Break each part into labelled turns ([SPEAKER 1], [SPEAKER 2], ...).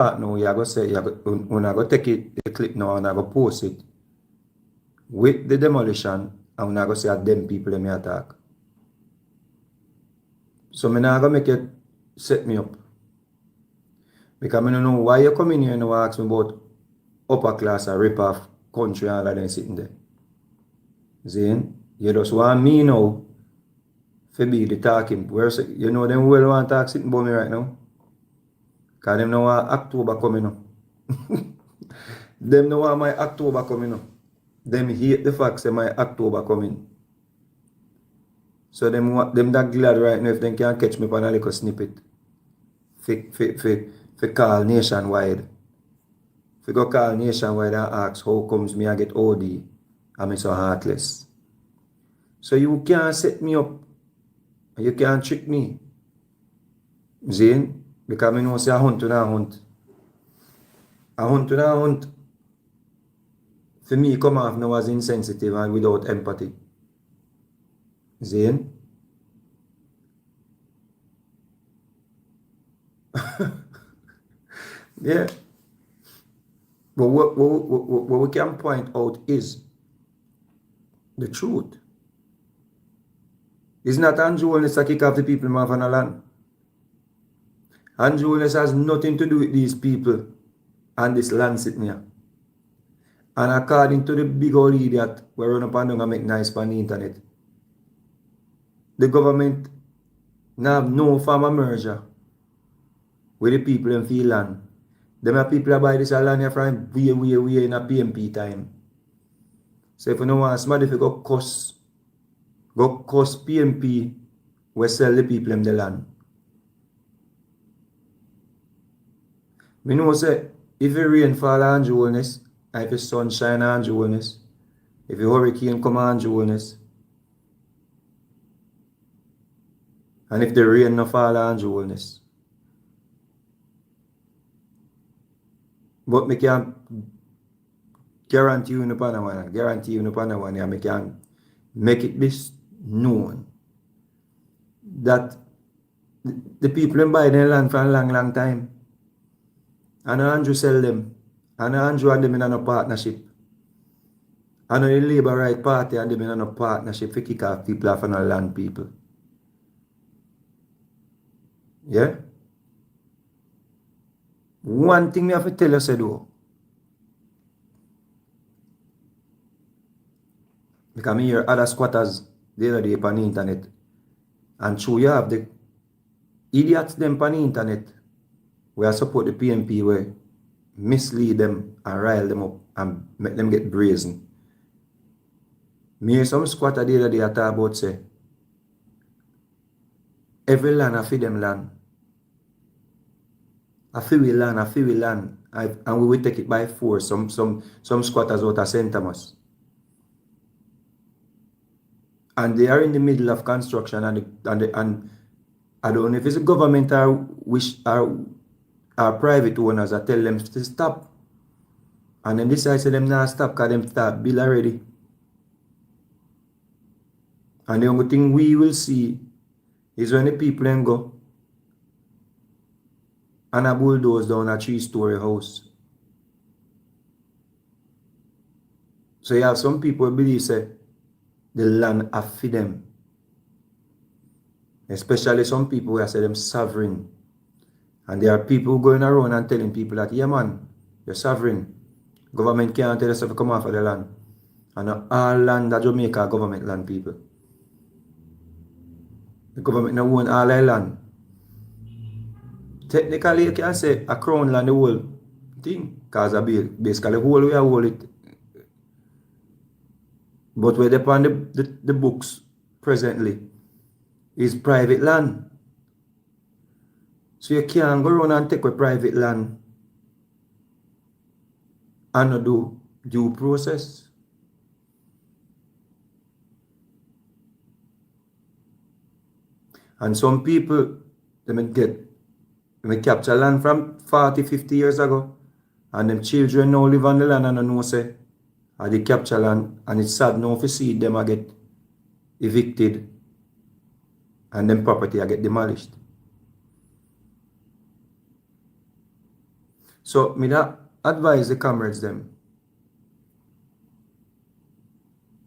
[SPEAKER 1] now, you go say, when I go take it, the clip now and I go post it with the demolition, and I go say them people in me attack. So I'm not going to make it set me up. Because I don't know why you come in here and you ask me about upper class or rip off country and all of them sitting there. See? You just want me now to be the talking. You know them well want to talk sitting about me right now. Because them know want October coming up. Them know want my October coming up. Them hate the fact that my October coming. So them that glad right now if they can catch me on a little snippet. For call nationwide. If go call nationwide and ask how comes me I get OD and I'm so heartless. So you can't set me up. You can't trick me. See? Because I know say I hunt to a hunt. A hunt to a hunt. For me come off now as insensitive and without empathy. See? Yeah. But what we can point out is the truth. It's not unjournalist that kick off the people off on the land. Unjournalist has nothing to do with these people and this land sitting here. And according to the big old idiot we run up and down and make nice on the internet, the government now have no form of merger with the people in feel land. Them are people that buy this land here from way in a PMP time. So if you don't want somebody to go cost PMP, we sell the people in the land. We know say if the rain fall on Jonas, if the sun shine on Jonas, if the hurricane come on Jonas, and if the rain no fall on Jonas. But me can guarantee you no one, and me can make it this known that the people in buy their land for a long time. And Andrew sell them. And Andrew and them in a partnership. And the Labour Right Party and them in a partnership for kick off people off on the land people. Yeah? One thing I have to tell you, though. Because I hear other squatters the other day on the internet. And true, you have the idiots them on the internet where support the PMP where mislead them and rile them up and make them get brazen. Me hear some squatter the other day I talk about say every land I feed them land. I feel we land. And we will take it by force. Some squatters out of St. Thomas. And they are in the middle of construction and I don't know if it's the government or private owners that tell them to stop. And then decide to them not stop because them start bill already. And the only thing we will see is when the people then go and a bulldoze down a 3-story house. So you have some people who believe say the land are for them. Especially some people who say them sovereign. And there are people going around and telling people that, yeah man, you're sovereign. Government can't tell us to come off of the land. And all land that Jamaica government land people. The government now own all their land. Technically you can say a crown land the whole thing. Because basically the whole way I hold it. But where they on the books presently is private land. So you can't go around and take a private land and not do due process. And some people, they may capture land from 40, 50 years ago. And them children now live on the land and don't know say, they capture land. And it's sad now to see them get evicted and them property get demolished. So me da advise the comrades them.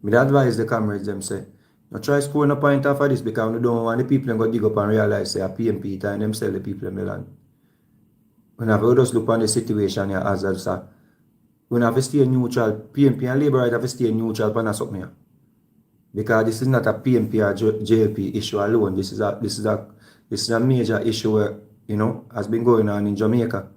[SPEAKER 1] Me da advise the comrades them say, no try scoring a point off of this because we don't want the people and go dig up and realize say a PMP time them sell the people in the land. When I just look on the situation here as I say, we have to stay neutral. PMP and Labour right have to stay neutral on something here. Because this is not a PMP or JLP issue alone. This is a major issue where, you know, has been going on in Jamaica.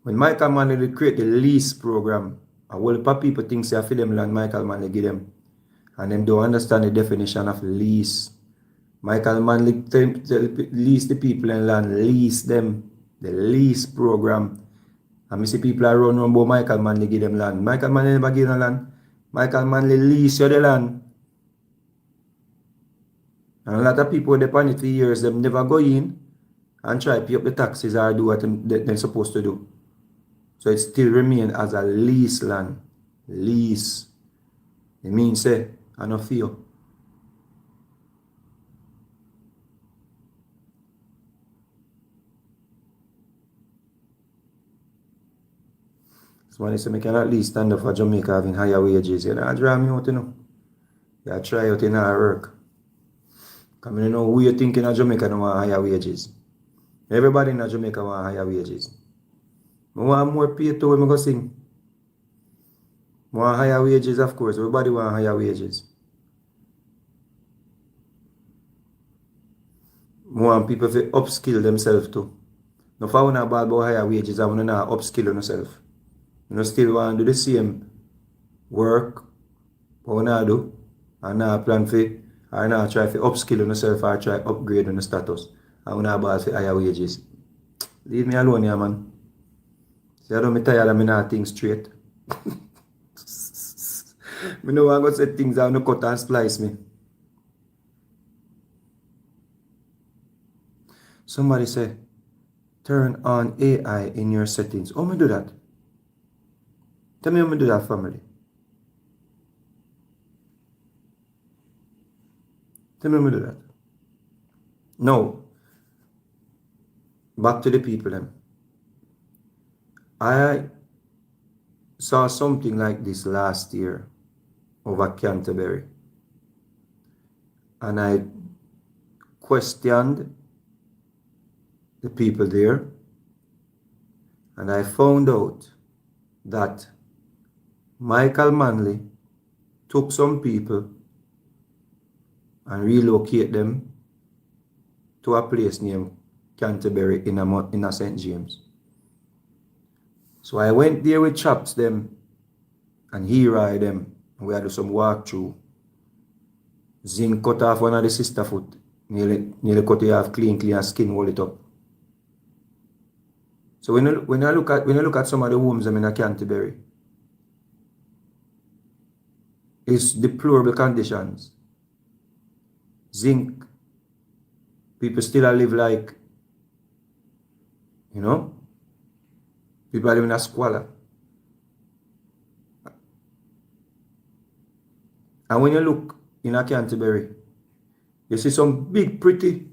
[SPEAKER 1] When Michael Manley create the lease program, a whole heap of people think say for them land Michael Manley give them. And them don't understand the definition of lease. Michael Manley lease the people in land, lease them. The lease program. And I see people are running about Michael Manley give them land. Michael Manley never give them land. Michael Manley lease you the land. And a lot of people depend it for years, them never go in and try to pay up the taxes or do what they're supposed to do. So it still remains as a lease land. Lease. It means say, I no fear. Somebody say, I can at least stand up for Jamaica having higher wages. You know, draw me out, you know. You try out in our work. Because I know who you thinking of Jamaica don't want higher wages. Everybody in Jamaica want higher wages. I want more pay to when I go sing. I want higher wages, of course. Everybody want higher wages. I want people to upskill themselves too. Now, if I want to ball about higher wages, I want to upskill yourself. You still want to do the same work, what I do, and now plan for, or now try to upskill yourself or try upgrade on the status. I want to ball for higher wages. Leave me alone here, man. See, I don't tired of me not think straight. I know I'm going to say things I want to cut and splice me. Somebody say, turn on AI in your settings. How me do that? Tell me how me do that, family. Tell me how me do that. Now, back to the people then. I saw something like this last year over Canterbury. And I questioned the people there. And I found out that Michael Manley took some people and relocate them to a place named Canterbury in a St. James. So I went there with Chops them and he ride them and we had to do some walkthrough. Zin cut off one of the sister foot. Nearly cut it off clean and skin hold it up. So when I look at some of the homes in Canterbury, it's deplorable conditions. Zinc. People still live like, you know, people are living in a squalor. And when you look in a Canterbury, you see some big, pretty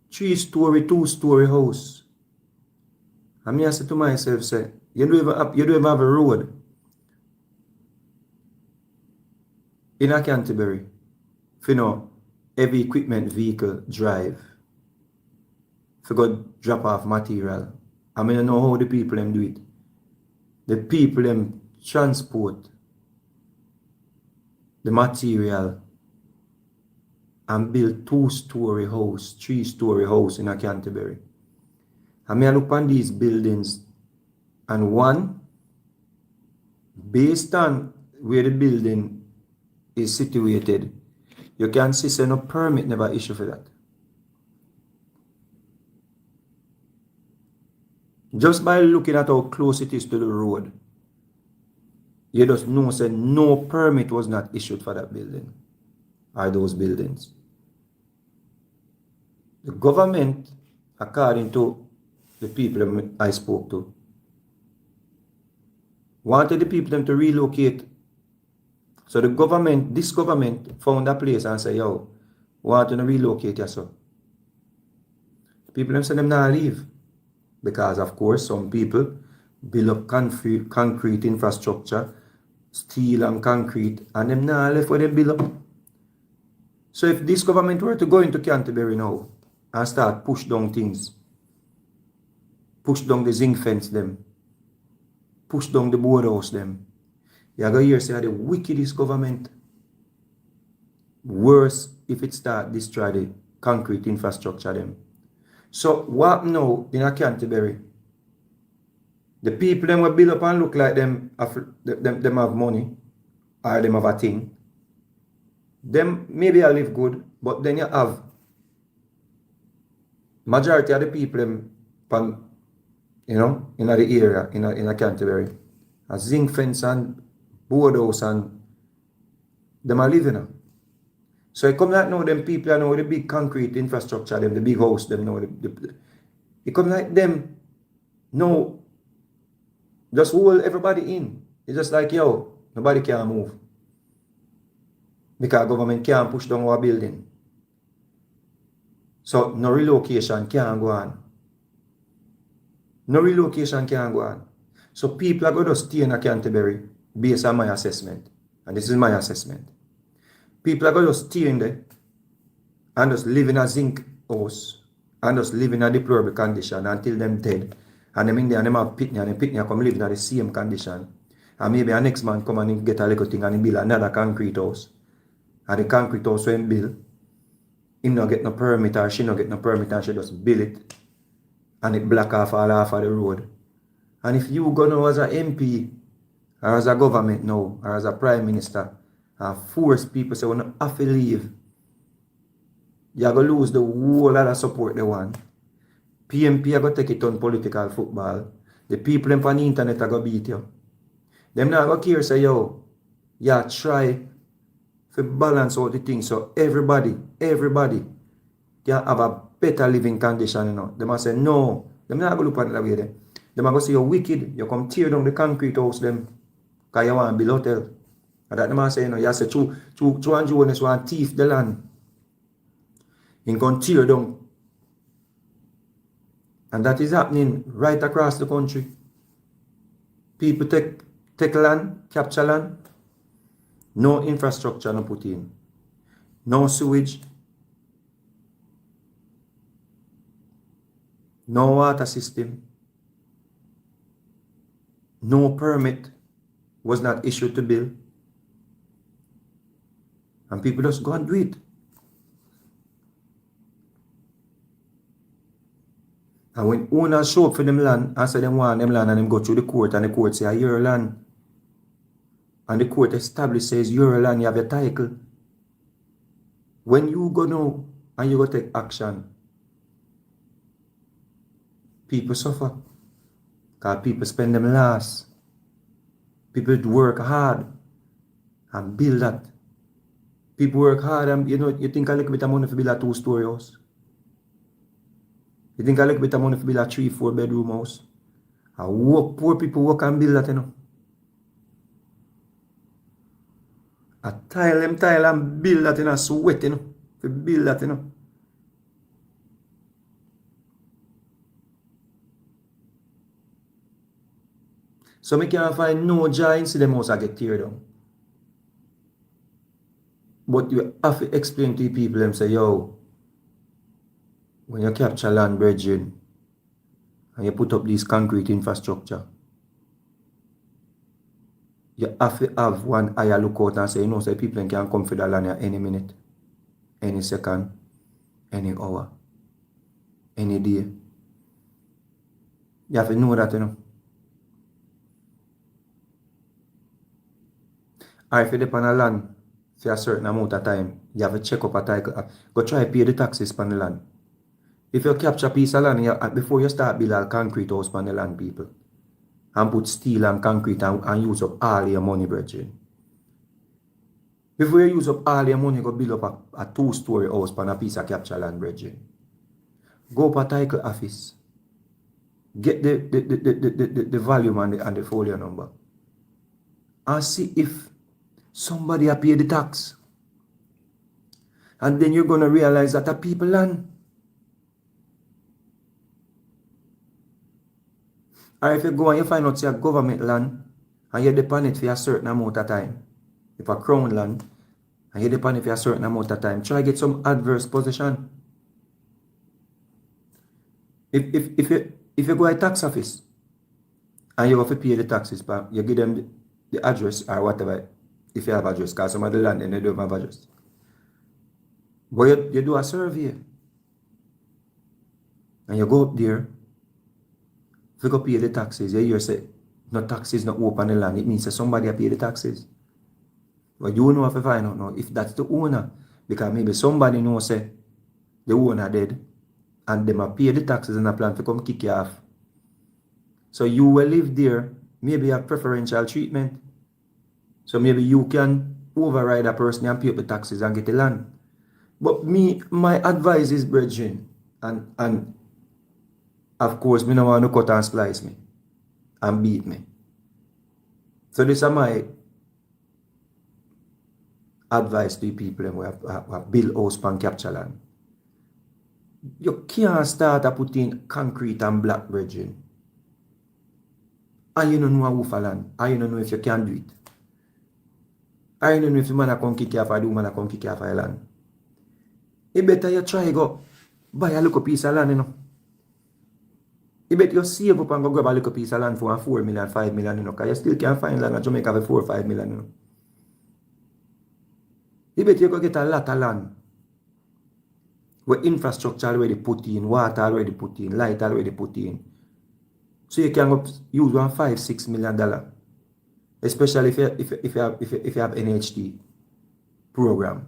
[SPEAKER 1] 3-story, 2-story house. And I say to myself, say, you don't even have a road in a Canterbury. You know, every equipment vehicle drive. For go drop off material. I mean, I know how the people them do it. The people them transport the material and build 2-story house, 3-story house in a Canterbury. I mean, I look on these buildings and one, based on where the building is situated, you can see say no permit never issue for that. Just by looking at how close it is to the road, you just know say no permit was not issued for that building or those buildings. The government, according to the people I spoke to, wanted the people them to relocate. So the government, this government found a place and said, yo, want to relocate yourself. People them say them not leave. Because of course some people build up concrete infrastructure, steel and concrete, and them not left where they build up. So if this government were to go into Canterbury now and start push down things, push down the zinc fence them, push down the boardhouse them, you're going to hear say the wickedest government. Worse if it start destroy the concrete infrastructure them. So what now in a Canterbury? The people them will build up and look like them have money or them have a thing. Them maybe I live good, but then you have majority of the people them in the area in a Canterbury, a zinc fence and boardhouse and them are living. So it come like now them people are now the big concrete infrastructure, them the big house, them now it come like them no just hold everybody in. It's just like yo, nobody can move. Because government can't push down our building. So no relocation can go on. No relocation can go on. So people are going to stay in a Canterbury based on my assessment. And this is my assessment. People are going to stay in there and just live in a zinc house and just live in a deplorable condition until them dead. And them in there and them have pitney and them pitney come live in the same condition. And maybe a next man come and get a little thing and he build another concrete house. And the concrete house when build, him not get no permit or she not get no permit and she just build it. And it block off all off of the road. And if you go now as an MP or as a government now or as a prime minister and force people say we don't have to leave, you're going to lose the whole lot of support they want. PMP are going to take it on political football. The people on the internet are going to beat you. Them not going to care say yo, yeah, try to balance out the things so everybody can have a better living condition, you know. They must say no. Them not going to look at it that way there. They might go say you're wicked, you come tear down the concrete house them because you want to build hotel. And that they might say, you know, you say two and Jonas want to thief the land. You can tear down. And that is happening right across the country. People take land, capture land. No infrastructure no put in. No sewage. No water system. No permit was not issued to build. And people just go and do it. And when owners show up for them land and say them want them land and them go through the court and the court say your land. And the court established says your land, you have your title. When you go now and you go take action, people suffer. Because people spend them last. People work hard and build that. People work hard and you think a little bit of money to build a 2-story house. You think a little bit of money to build a 3-4 bedroom house. And poor people work and build that, you know. I tile and build that in a sweat, you know. To build that, you know. So I can't find no joy in see them house get tear down. But you have to explain to the people them say, yo, when you capture land, brethren, and you put up this concrete infrastructure, you have to have one eye lookout and say, you know, say people can come for the land at any minute, any second, any hour, any day. You have to know that, you know. Or if you depend on land for a certain amount of time, you have to check up a title. Go try to pay the taxes on the land. If you capture a piece of land, before you start building a concrete house on the land, people, and put steel and concrete and use up all your money, brethren. Before you use up all your money, go build up a 2-story house on a piece of capture land, brethren. Go up a title office. Get the volume and the folio number. And see if somebody has paid the tax. And then you're going to realize that a people land. Or if you go and you find out it's a government land and you depend it for a certain amount of time, if a crown land and you depend it for a certain amount of time, try to get some adverse position. If you go to a tax office and you have to pay the taxes, but you give them the address or whatever, if you have address, because some of the land and they don't have address. But you do a survey and you go up there, if you go pay the taxes, you hear say, no taxes not open the land, it means that somebody pay the taxes. But you know if you find out now, if that's the owner, because maybe somebody knows say the owner dead, and them pay the taxes and a plan to come kick you off. So you will live there, maybe have preferential treatment. So maybe you can override a person and pay up the taxes and get the land. But my advice is, brethren, and of course, me no want to cut and splice me and beat me. So this is my advice to people who have built house pan capture land. You can't start to put in concrete and black, brethren. And you don't know who for land. And you don't know if you can do it. And you don't know if the man can kick you off or the woman can kick you off your land. It better you try go buy a little piece of land, you know. It better you save up and go grab a little piece of land for 4 million, 5 million, you know, because you still can't find land in Jamaica for 4 or 5 million, you know. It better you go get a lot of land where infrastructure already put in, water already put in, light already put in. So you can use $5-6 million, especially if you have NHT program.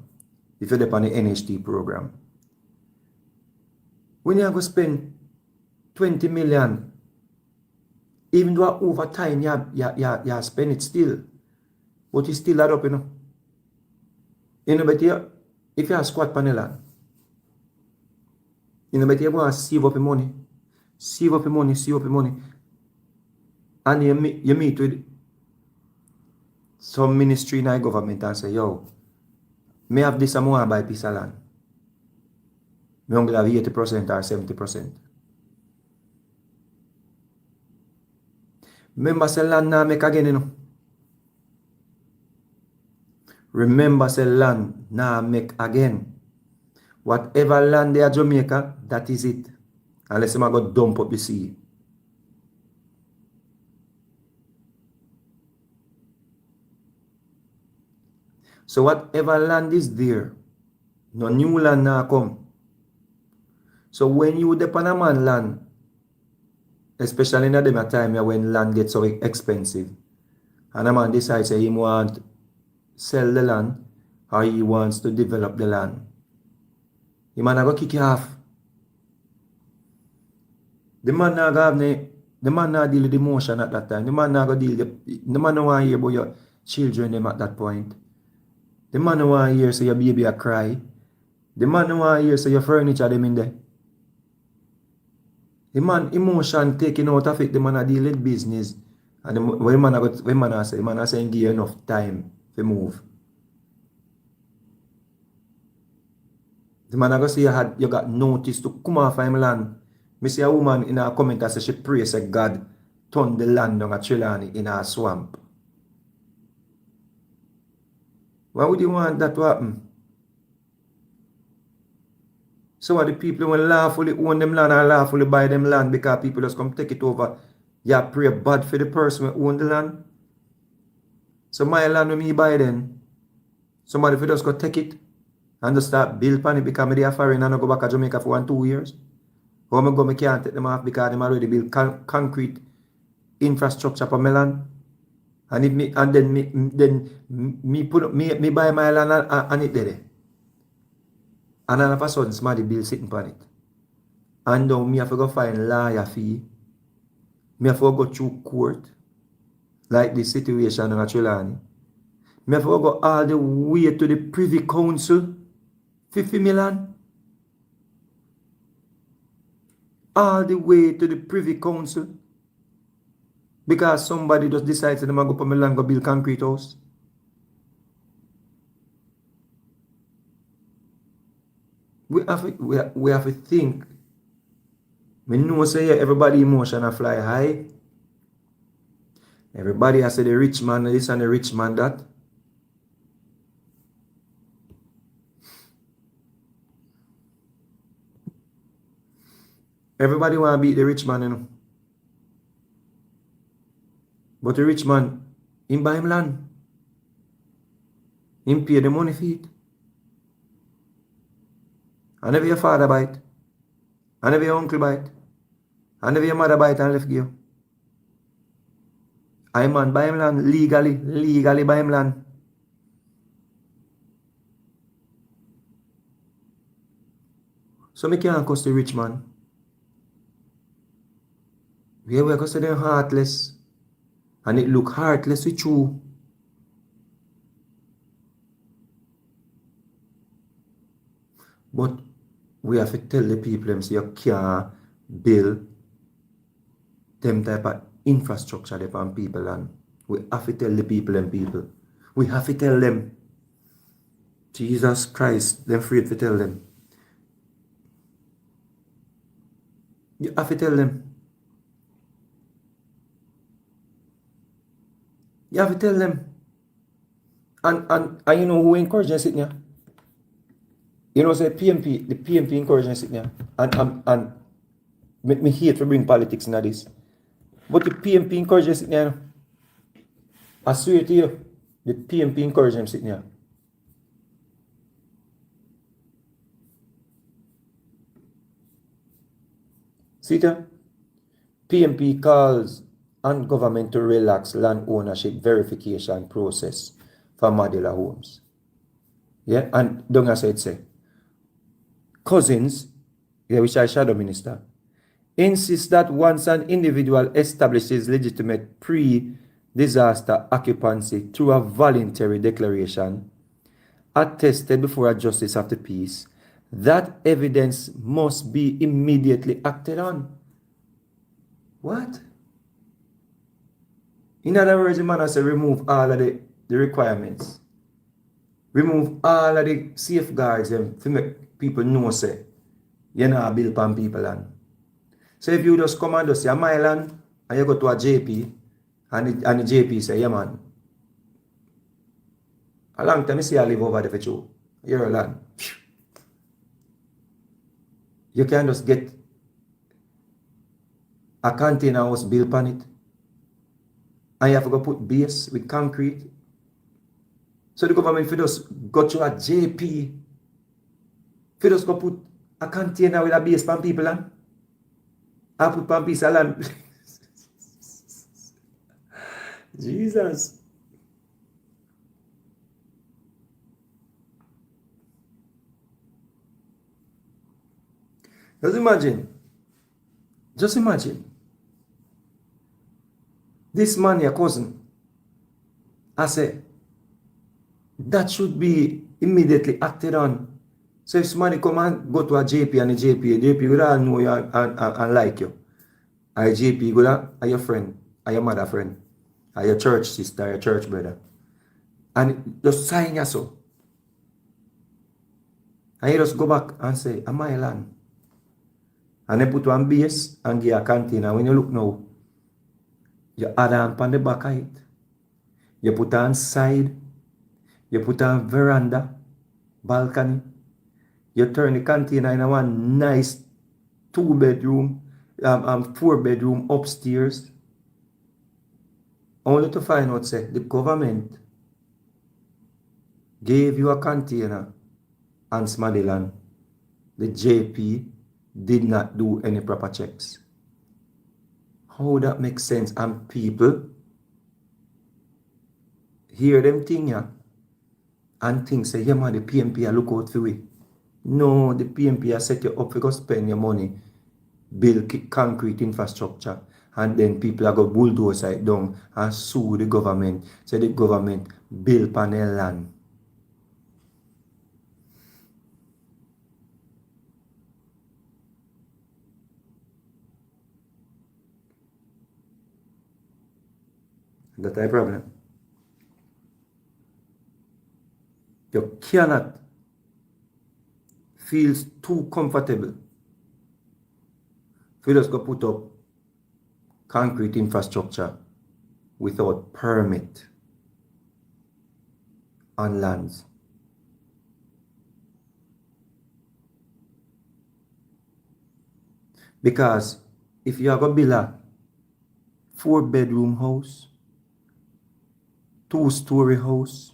[SPEAKER 1] If you're on the NHT program. When you go spend 20 million, even though over time you spend it still, but you still add up, you know. You know, but if you have squat panel, you know, but you want to save up your money. Save up your money. And you meet with some ministry in our government and say, yo, may have this amount by piece of land. May only have 80% or 70%. Remember, say land now make again, you know. Remember, say land now make again. Whatever land there Jamaica, that is it. Unless you go dump up the sea. So whatever land is there, no new land now come. So when you depend on man land, especially in the time when land gets so expensive, and a man decides he wants to sell the land or he wants to develop the land, the man go kick you off. The man not deal with emotion at that time. The man not go deal with the man don't want to hear about your children them at that point. The man don't want to hear say your baby a cry. The man don't want to hear say your furniture them in there. The man emotion taking out of it, the man a deal with business. And when man say give you enough time to move. The man a go say you got notice to come off from land. Me see a woman in a comment that says she prays that God turn the land down a Trelawney in a swamp. Why would you want that to happen? Some of the people will lawfully own them land and lawfully buy them land because people just come take it over. You pray bad for the person who own the land. So my land when me buy then, somebody will just go take it and just start build pan it because me they are foreign and I go back to Jamaica for 1-2 years. Or me can't take them off because them already build concrete infrastructure for my land. And if me and then me buy my land and it there. And all of a sudden somebody build sitting on it. And now me have to go find lawyer fee. Me have to go through court. Like this situation in Trelawney. Me have to go all the way to the Privy Council. 50 million. All the way to the Privy Council. Because somebody just decides that they're going to go for my land go build concrete house. We have to think. We know say everybody emotion fly high. Everybody has said the rich man this and the rich man that. Everybody want to beat the rich man, you know. But the rich man, him buy him land. Him pay the money for it. And never your father buy it. And never your uncle buy it. And never your mother buy it and left give you. I man buy him land legally buy him land. So me can't cost the rich man. Yeah, we're going to say they're heartless. And it look heartless with you. But we have to tell the people them say you can't build them type of infrastructure there on people land. We have to tell the people them people. We have to tell them. Jesus Christ, they're afraid to tell them. You have to tell them. You have to tell them. And you know who encourage them sitting here? You know, say PMP, the PMP encourage them sitting here. And me hate to bring politics into this. But the PMP encourage them sitting here. I swear to you, the PMP encourage them sitting here. See that? PMP calls on government to relax land ownership verification process for modular homes. Yeah, and don't I say Cousins, yeah, which is shadow minister, insists that once an individual establishes legitimate pre-disaster occupancy through a voluntary declaration attested before a justice of the peace, that evidence must be immediately acted on. What? In other words, the man has to remove all of the requirements. Remove all of the safeguards to make people know say you know build on people land. So if you just come and just say my land and you go to a JP and the JP say, yeah man, a long time I see I live over there for you. Your land. You can just get a container house built on it. And you have to go put base with concrete. So the government if just go to a JP, if you just go put a container with a base on people land, and put on piece of land. Jesus. Just imagine. This man, your cousin, I say, that should be immediately acted on. So if somebody come and go to a JP and a JP will all know you and like you. A JP will are your friend, are your mother friend, are your church sister, your church brother. And just sign you so. And you just go back and say, am I land? And then put one base and give a container. When you look now, you add on the back of it. You put on side. You put on veranda, balcony. You turn the container in one nice 2-bedroom, 4-bedroom upstairs. Only to find out, say, the government gave you a container on Smadiland. The JP did not do any proper checks. How that makes sense? And people hear them thing yeah, and think say, yeah man, the PMP look out for we. No, the PMP set you up to spend your money, build concrete infrastructure, and then people are going to bulldoze it down and sue the government. Say the government build panel land. That's a problem. You cannot feel too comfortable if you just go put up concrete infrastructure without permit on lands. Because if you have a build a 4-bedroom house, 2-story house,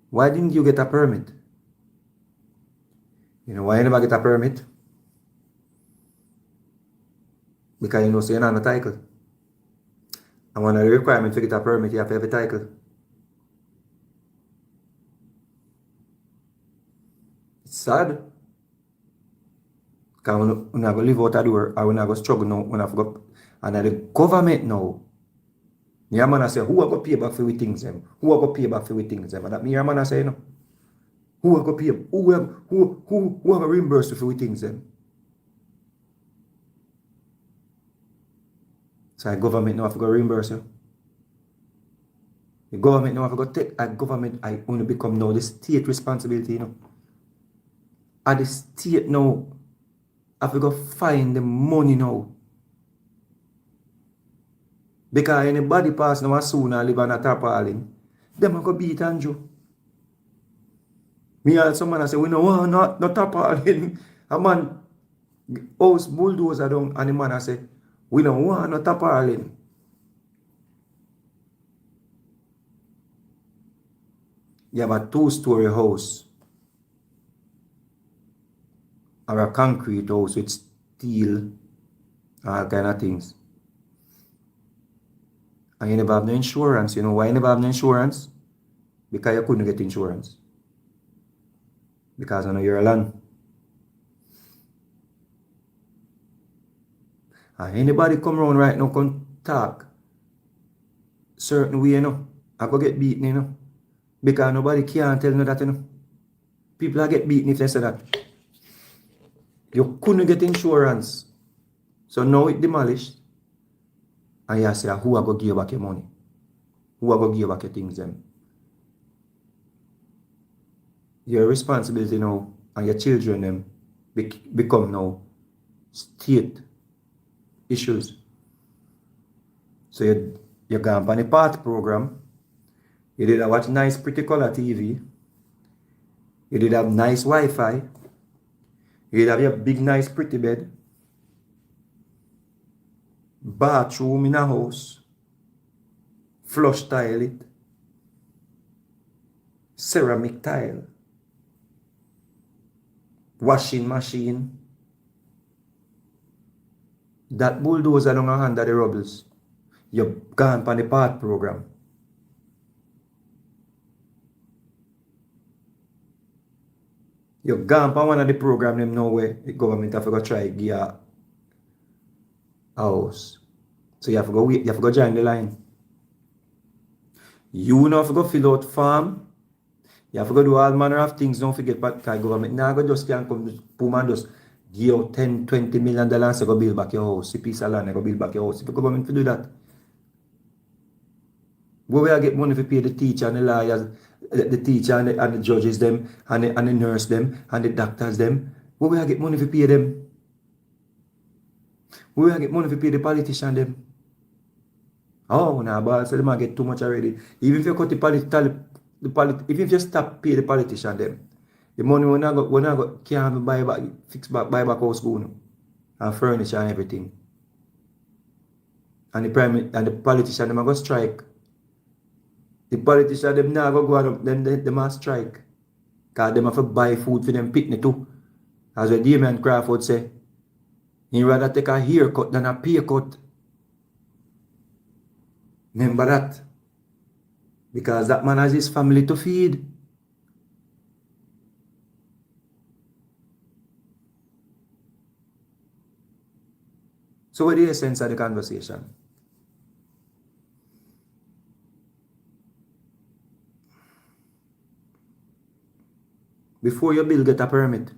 [SPEAKER 1] why didn't you get a permit? You know why you never get a permit? Because you know so you're not on a title. And one of the requirements to get a permit, you have to have a title. It's sad. Because when I go live out a door, or when I go struggle now, when I go, and the government now, your man say, who are going to pay back for we things them? Who are going to pay back for we things them? And that me your man say, you know, who are going to pay? Who are going to reimburse you for we things them? So the government now have to go reimburse you. The government now have to go take a government I only become now the state responsibility, you know. And the state now have to go find the money now. Because anybody pass now soon and live on a tarpaulin, them are going to beat Andrew. Me and some man say, we don't want not tarpaulin. A man, house bulldozer down, and the man say, we don't want no tarpaulin. You have a 2-story house or a concrete house with steel, all kind of things. And you never have no insurance. You know why you never have no insurance? Because you couldn't get insurance. Because I know you're a land. And anybody come around right now can talk certain way, you know, I go get beaten, you know. Because nobody can tell me that, you know. People are get beaten if they say that. You couldn't get insurance. So now it's demolished. And you say, who are going to give back your money? Who are going to give back your things then? Your responsibility now and your children them become now state issues. So you go on the PATH program. You did watch nice pretty color TV. You did have nice Wi-Fi. You did have your big nice pretty bed. Bathroom in a house. Flush toilet. Ceramic tile. Washing machine. That bulldozer don't under the rubbles. You've gone on the PATH program. You've gone on one of the program them now where the government have to go try give a house. So you have to go wait, you have to go join the line. You now have to go fill out form. You have to go do all manner of things. Don't forget because government now go just can't come boom and just give out $10-20 million and say go build back your house. A piece of land and go build back your house. If the government to do that. Where we get money to pay the teacher and the lawyers, the teacher and the judges them, and the nurse them, and the doctors them. Where we get money to pay them? Where we get money to pay the politician them? Oh, nah, but so they might get too much already. Even if you cut even if you stop pay the politician them, the money when I got can't buy back, buy back house school and furniture and everything. And the politician them are going to strike. The politicians them now go up, then they must strike. Because they have to buy food for them picnic too. As what Damien Crawford say, he'd rather take a haircut than a pay cut. Remember that. Because that man has his family to feed. So what is the essence of the conversation? Before you build, get a permit.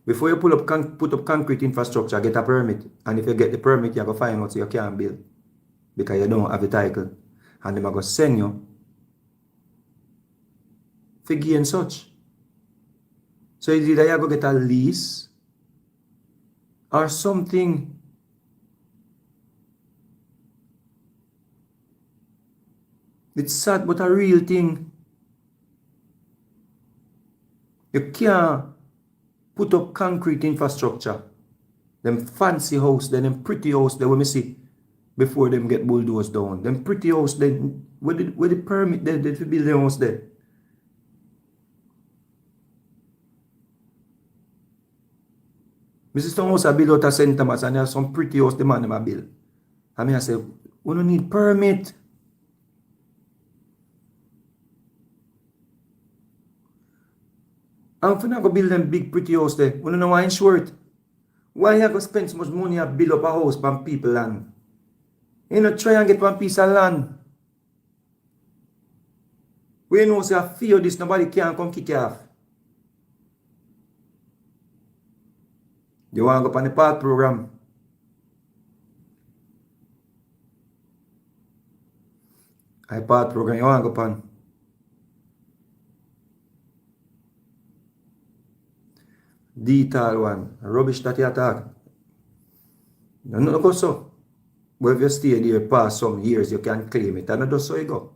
[SPEAKER 1] Before you put up concrete infrastructure, get a permit. And if you get the permit, you have to find out so you can't build. Because you don't have the title. And they're going to send you for gain such. So it's either you go get a lease or something. It's sad, but a real thing. You can't put up concrete infrastructure. Them fancy house, them pretty house, they will me see before them get bulldozed down. Them pretty house, then where the permit they to build their house there. Mrs. House I build out a St. Thomas and there's some pretty house the man them a build. I mean I say, we don't need permit. And if you not go build them big pretty house there, we don't know why insure it. Why you go spend so much money and build up a house from people land? You know, try and get one piece of land. We know say I fear this, nobody can come kick you off. You want to go on the park program? I part program, you want to go on? Detail one, rubbish that you talk. No go so. But if you stay there past some years, you can claim it. And that's so you go.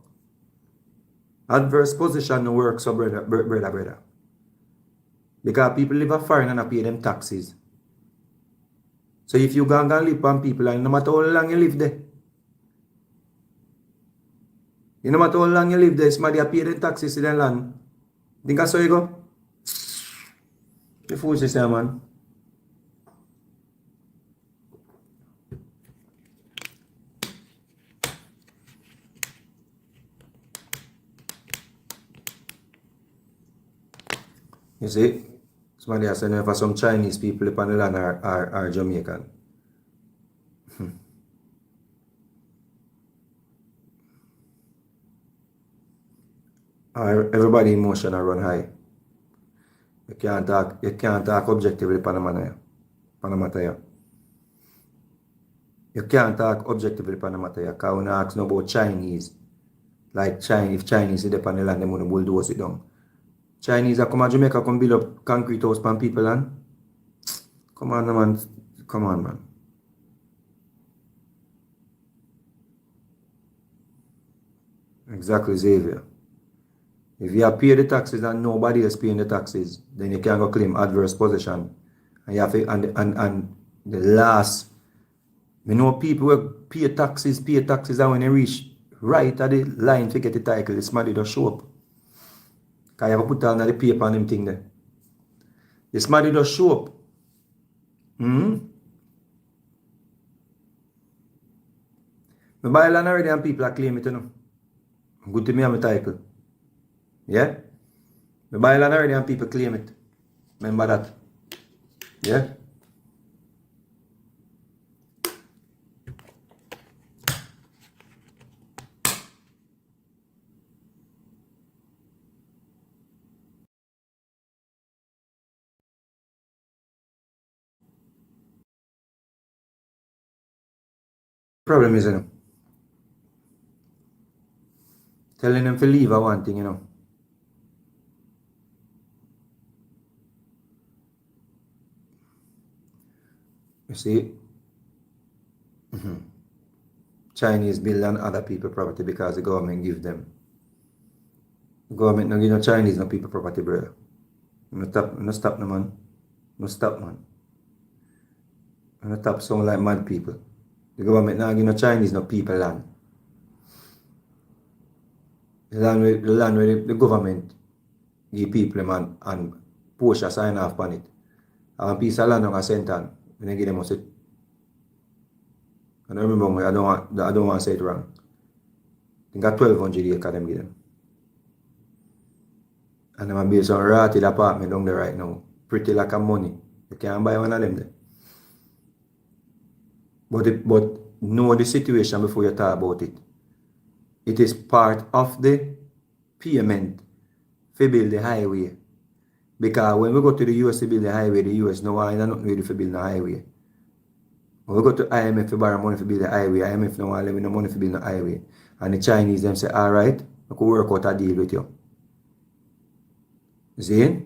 [SPEAKER 1] Adverse possession no work so brother. Because people live afar and not pay them taxes. So if you go and live on people, and no matter how long you live there, no matter how long you live there, somebody pay them taxes in the land. Think that's how you go? The fool say, man. You see, somebody has said for some Chinese people upon the land are Jamaican. Everybody emotion run high. You can't talk objectively upon the matter. You can't talk objectively upon the matter. Because when I ask no about Chinese, like if Chinese is upon the land, they want to bulldoze it down. Chinese are come to Jamaica, come build up concrete house for people land. Come on, man. Come on, man. Exactly, Xavier. If you have paid the taxes and nobody is paying the taxes, then you can't go claim adverse possession. And you have to, and the last, you know, people will pay taxes, and when they reach right at the line to get the title, it's money just show up. Because you have to put on the paper and them thing there. This money just show up. I buy land already and people are claiming it, you know. Good to me, I'm a title. Yeah? I buy land already and people claim it. Remember that. Yeah? Problem is, you know, telling them to leave are one thing, you know. You see, Chinese build on other people property because the government give them. The government no give no Chinese no people property, brother. No stop no man. No stop, man. No stop sound like mad people. The government no give no Chinese no people land. The land where the government give people man and Porsche sign off on it. And a piece of land on a sentence when they give them it. And I remember I don't want to say it wrong. I think 1,200 acres them give them. And I'm build some rotted apartment down there right now. Pretty like a money. You can't buy one of them there. But know the situation before you talk about it. It is part of the payment to build the highway. Because when we go to the US to build the highway, the US no one not ready to build the highway. When we go to IMF to borrow money to build the highway, IMF no one no money to build the highway. And the Chinese them say, alright, I could work out a deal with you. See?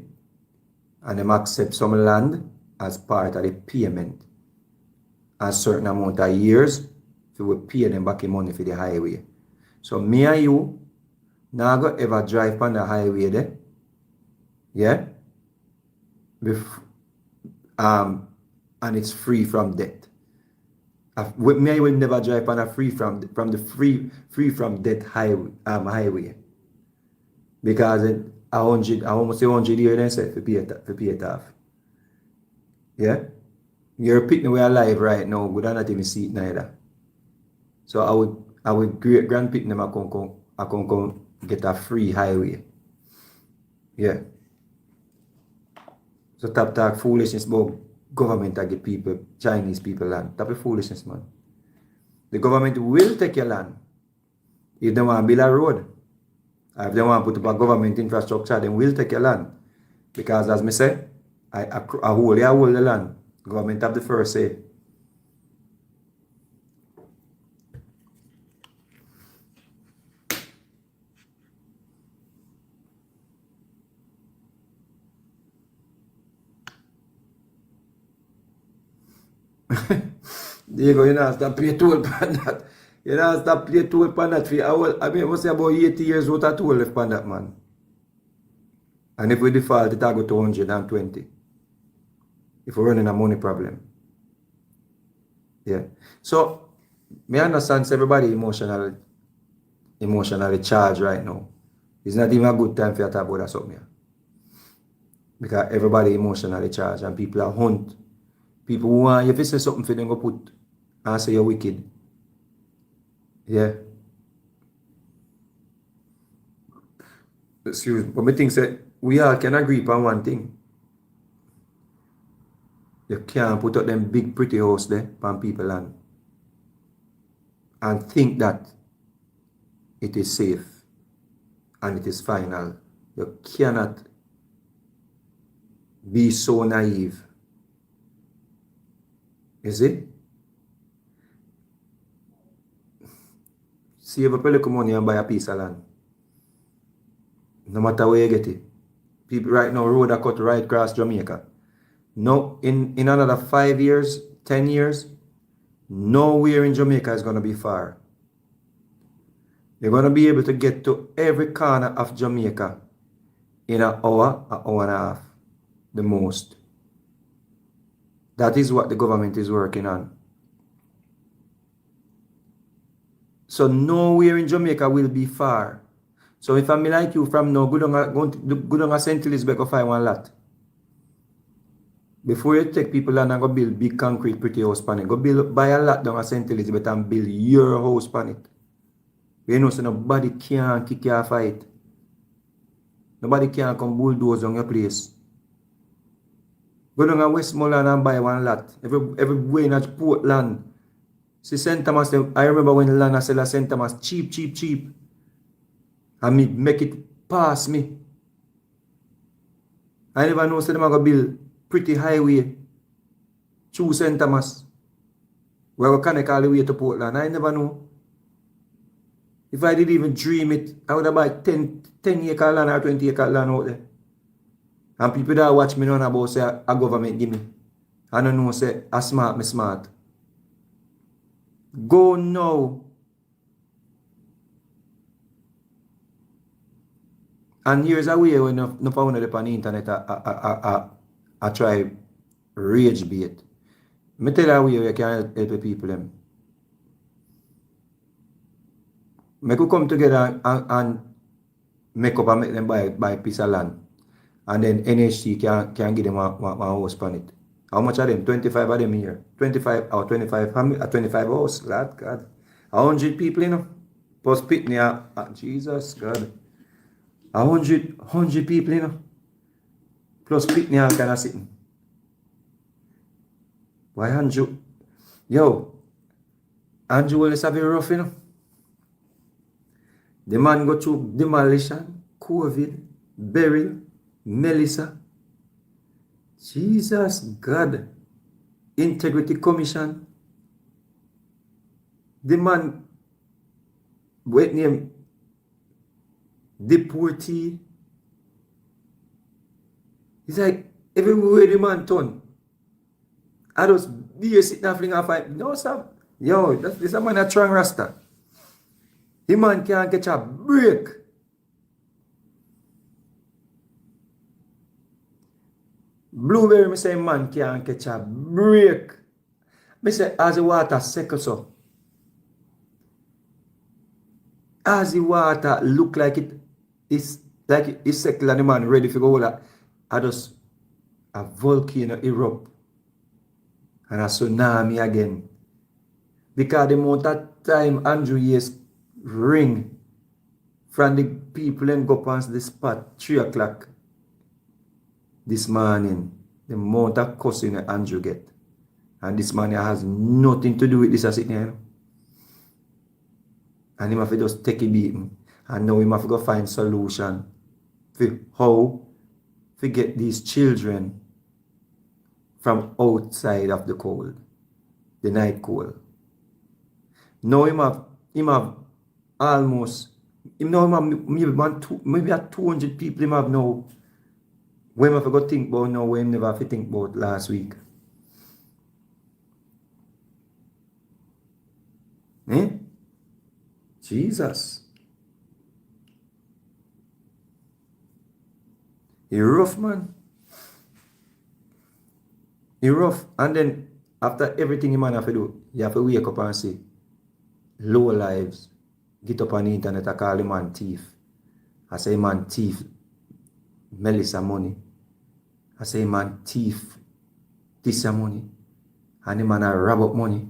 [SPEAKER 1] And them accept some land as part of the payment. A certain amount of years, so we pay them back in money for the highway. So me and you Now go ever drive on the highway there. Yeah? And it's free from debt. With me, I will never drive on a free from debt highway. Because I almost 100 years themselves to pay it off. Yeah? You're picking me alive right now, we don't not even see it neither. So I would grand pick them I can get a free highway. Yeah. So talk foolishness about government to get people, Chinese people land. Type of foolishness, man. The government will take your land. If they want to build a road, or if they want to put up a government infrastructure, they will take your land. Because as me say, I hold the land. Government have the first say. Diego, you know, stop play tool upon that. You know, stop play tool upon that. I mean, I must say about 80 years worth of tool left upon that, man. And if we default, it will go to 120. If we're running a money problem. Yeah. So, me understand everybody emotionally charged right now. It's not even a good time for you to talk about that something here. Because everybody emotionally charged and people are hunt. People who want you to say something for them go put and say you're wicked. Yeah. Excuse me. But me think say we all can agree upon one thing. You can't put up them big pretty house there upon people land and think that it is safe and it is final. You cannot be so naive. Is it? Save up a little money and buy a piece of land. No matter where you get it. People right now, road are cut right across Jamaica. No, in another 5 years, 10 years, nowhere in Jamaica is going to be far. You're going to be able to get to every corner of Jamaica in an hour and a half, the most. That is what the government is working on. So nowhere in Jamaica will be far. So if I'm like you from now, go down a St. Elizabeth go find one lot. Before you take people land and go build big concrete pretty house pan it, go buy a lot down at St. Elizabeth and build your house pan it. You know, so nobody can kick your fight. Nobody can come bulldoze on your place. Go down to Westmoreland and buy one lot. Everywhere in Portland. See St. Thomas, I remember when land I sell at St. Thomas, cheap. And me make it pass me. I never know say them are going to build pretty highway through St. Thomas. Where we connect all the way to Portland. I never know. If I didn't even dream it, I would have bought 10 acre land or 20 acre land out there. And people that watch me know about say a government give me. I don't know say I smart, me smart. Go now. And here's a way when no found it on the internet I try rage bait. Me tell you a way you can help people them. Me could come together and make up and make them buy a piece of land. And then NHT can give them one house on it. How much are them? 25 of them here. 25 or 25 family, 25 house. God. 100 people, you know. Plus Pitney, Jesus, God. 100 people, you know. Plus Pitney all kind of sitting. Why Andrew? Yo, Andrew will have it rough, you know. The man go through demolition, COVID, burial, Melissa. Jesus, God. Integrity Commission. The man, wait name, deportee. It's like everywhere the man turn. I just be sitting and fling off. No, sir. Yo, this a man a strong rasta. The man can't get a break. Blueberry, me say man can't catch a break. Me say as the water settles so. As the water look like it's settled and the man ready for go that, I just a volcano erupt and a tsunami again. Because the amount of time Andrew Yates ring from the people and go past the spot 3 o'clock this morning, the amount of cussing Andrew get. And this man has nothing to do with this as it here. And him have to just take a beating. And now him have to go find solution for how to get these children from outside of the cold, the night cold. Now him have almost, him now him have maybe 200 people him have now. When him have to go think about now, when him never have to think about last week. Eh? Jesus. He rough, man. He rough. And then after everything you man have to do, you have to wake up and say, low lives. Get up on the internet and call the man thief. I say man thief Melissa money. I say man thief this money. And the man a rob up money.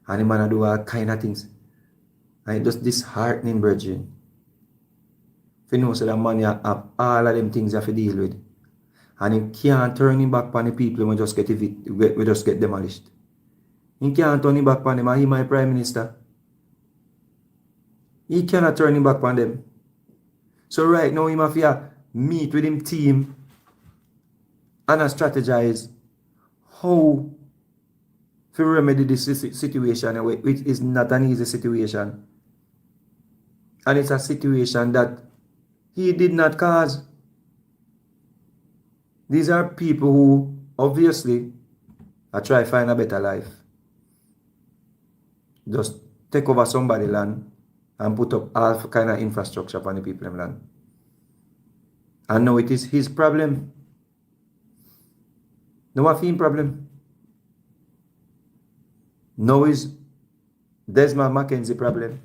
[SPEAKER 1] And the man a do all kind of things. And it just disheartening, brethren. If you know so that man you have all of them things you have to deal with. And he can't turn him back on the people when we just get demolished. He can't turn him back on them, and he my prime minister. He cannot turn him back on them. So right now he have to meet with him team and strategize how to remedy this situation, which is not an easy situation. And it's a situation that he did not cause. These are people who obviously are trying to find a better life. Just take over somebody's land and put up all kind of infrastructure for the people in land. And now it is his problem. No one problem. Now is Desmond Mackenzie problem.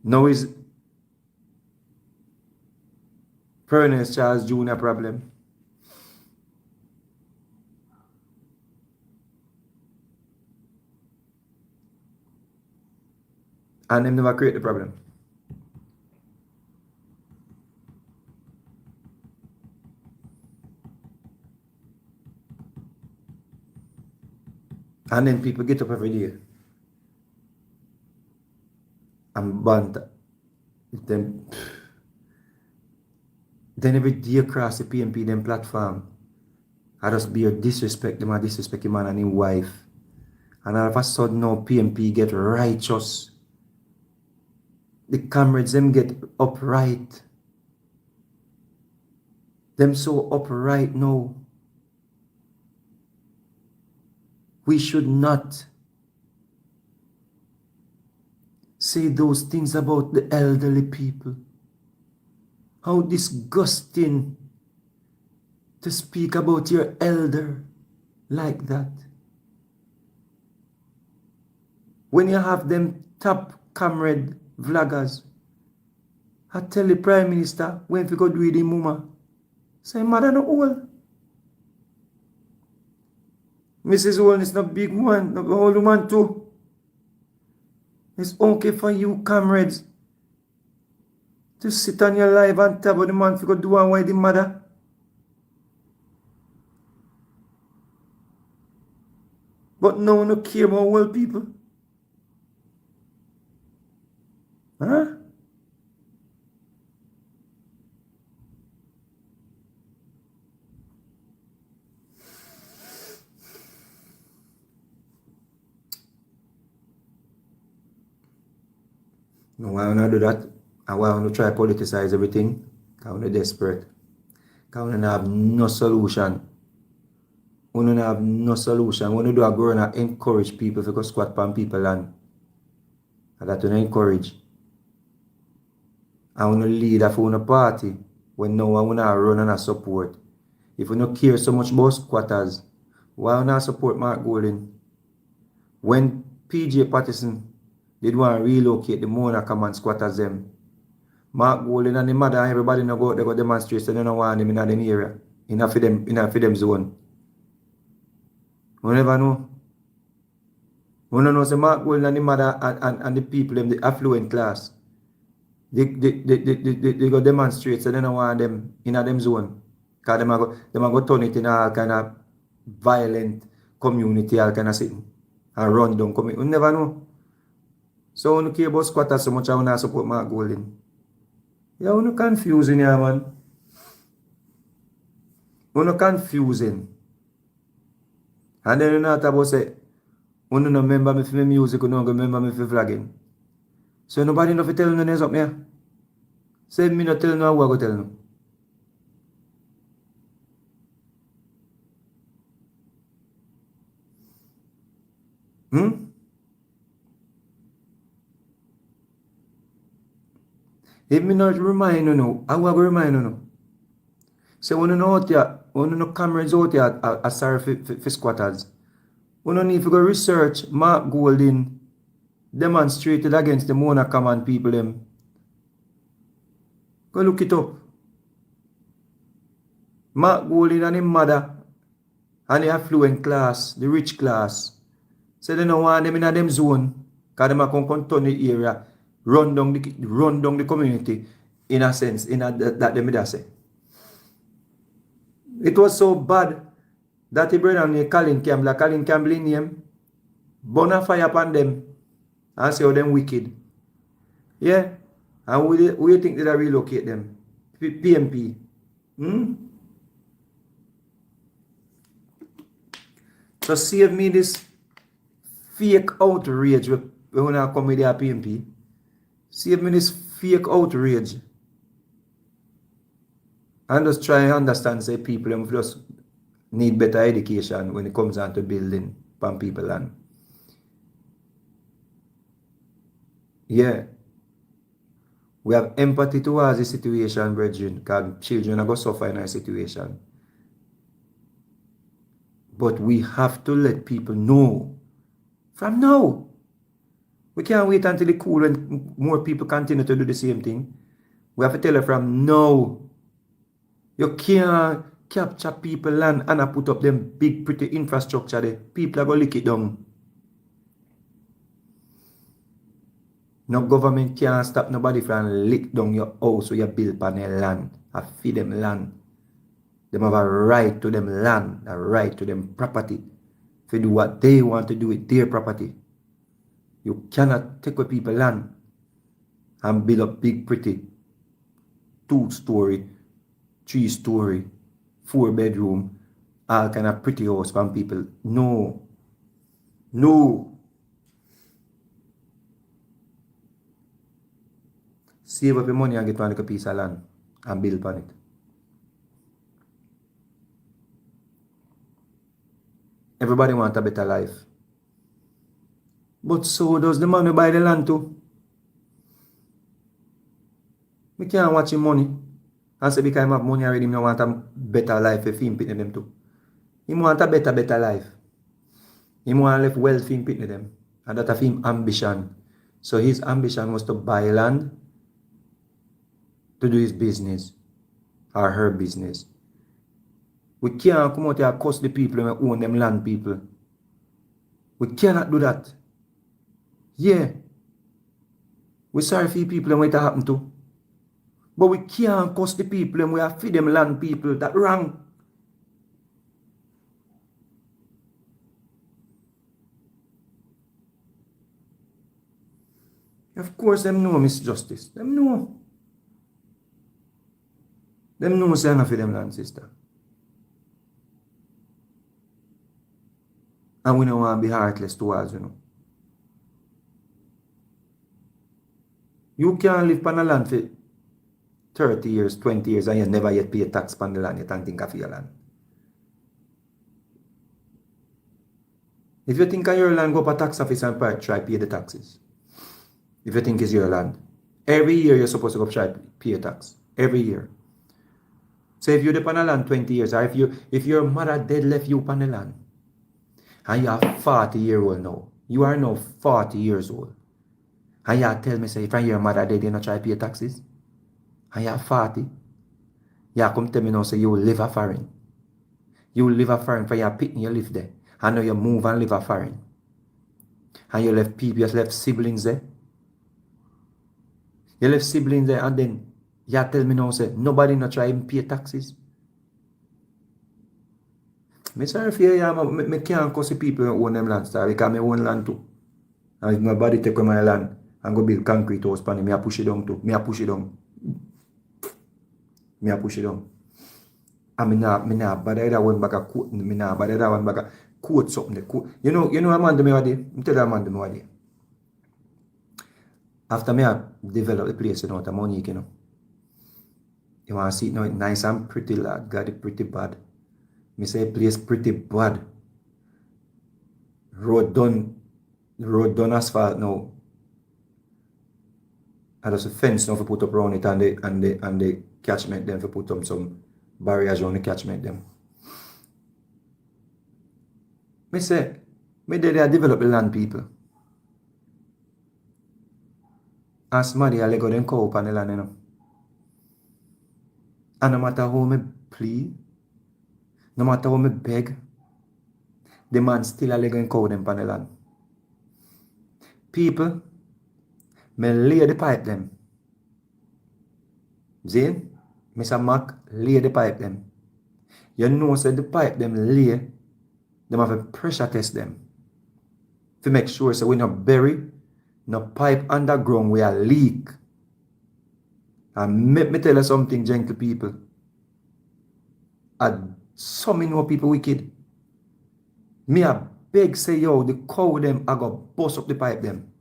[SPEAKER 1] Now is Ernest Charles Jr. problem. And them never create the problem. And then people get up every day and banter with them. Then every day across the PMP them platform, I just be a disrespect them and disrespect him and his wife. And all of a sudden now PMP get righteous. The comrades them get upright. Them so upright now. We should not say those things about the elderly people. How disgusting to speak about your elder like that. When you have them top comrade vloggers, I tell the Prime Minister when we go do the mama, say mother no old. Mrs. Owen is not big one, not old woman too. It's okay for you comrades to sit on your life and tell the man to go do and why the mother. But no one care about old people. Huh? No, why want to do that? And why want to try to politicize everything? Because we're desperate. Because we don't have no solution. We don't have no solution. When we do a go and encourage people to go squat on people land. And that we don't encourage. And we don't lead a phone party when now I want to run and support. If we don't care so much about squatters, why not support Mark Golden? When PJ Patterson did want to relocate the Mona Command squatters them, Mark Golden and the mother and everybody no go out there go demonstrate, so they don't want them in them area. Enough for them zone. We never know. We don't know say Mark Golden and the mother and the people them, the affluent class. They go demonstrate, so they don't want them in them zone. Because they go turn it in all kind of violent community, all kind of thing. And run down community. We never know. So we don't care about squatters so much, I want to support Mark Golden. Yeah, we're not confusing here, man. We're not confusing. And then you know about say, we don't remember me for my music, we don't remember me for vlogging. So nobody know for tell no names up there. Say me not tell no who I go tell no. If me not remind you know, I will remind you know. So when you know out there, when you know comrades out there are sorry for squatters. We don't need to go research Mark Golden demonstrated against the Mona Command people them. Go look it up. Mark Golden and his mother and the affluent class, the rich class. So they don't want them in them zone. Because they can turn the area, run down the community in a sense, in a, that they may say. It was so bad that the brother named Colin Campbell name, burn a fire upon them and say how them wicked. Yeah? And we think that I relocate them? PMP. So save me this fake outrage when I come with the PMP. Save me this fake outrage. And just try and understand, say people just need better education when it comes down to building from people land. Yeah. We have empathy towards the situation, brethren, because children are going to suffer in a situation. But we have to let people know from now. We can't wait until it's cool and more people continue to do the same thing. We have to tell them from now. You can't capture people land and put up them big pretty infrastructure there. People are going to lick it down. No government can't stop nobody from lick down your house or you build on their land. I feed them land. They have a right to them land, a right to them property. To do what they want to do with their property. You cannot take away people land and build up big pretty 2-story, 3-story, 4-bedroom, all kind of pretty house from people. No. No. Save up your money and get one like a piece of land and build on it. Everybody wants a better life. But so does the man who buy the land too. We can't watch him money. And say because he have money already, he don't want a better life if he pitting them too. He want a better life. He want to live wealth in pitting them. And that's his ambition. So his ambition was to buy land to do his business or her business. We can't come out here and curse the people and own them land people. We cannot do that. Yeah. We're sorry for the people and what it happened to. But we can't curse the people and we have feed them land people. That's wrong. Of course, them know Miss Justice. Them know. Them know say enough for them land, sister. And we don't want to be heartless towards you. You can't live on a land for 30 years, 20 years, and you never yet pay a tax on the land. You can't think of your land. If you think of your land, go up a tax office and try pay the taxes. If you think it's your land. Every year you're supposed to go try pay a tax. Every year. So if you're upon the land 20 years, or if your mother dead left you upon the land, and you are 40-year-old now, you are now 40 years old, and you tell me, say, if your mother dead, you not try to pay taxes, and you are 40, you come tell me now, say, you will live a foreign. You will live a foreign for your picking, you live there. And now you move and live a foreign. And you left people, you left siblings there. You left siblings there, and then you tell me now, say, nobody not try to pay taxes. I'm sorry for you, I can't cause people who own them land, sir, because I own land too. And if my body take away my land and go build concrete house pan, I push it down too. I push it down. I push it down. And I not bother that one back a quote. I not bother that one back a quote something. You know a man do me what day? I tell that man do me what day. After me I develop the place, the money, You want to see it now, nice and pretty, lad. Got it pretty bad. Me say place pretty bad. Road done asphalt now. And there's a fence now for put up around it, and the catchment them for put up some barriers around the catchment them. Me say, me they develop the land, people. And somebody I let go them cow upon the land, And no matter how me plead, no matter how me beg, the man still a let go and cow them upon the land. People, me lay the pipe them. See? Mr. Mac lay the pipe them. You know, say the pipe them lay, them have a pressure test them. To make sure so we not bury no pipe underground where a leak. And let me tell you something, gentle people. And some know people wicked. Me a beg say, yo, the cow them I go bust up the pipe them.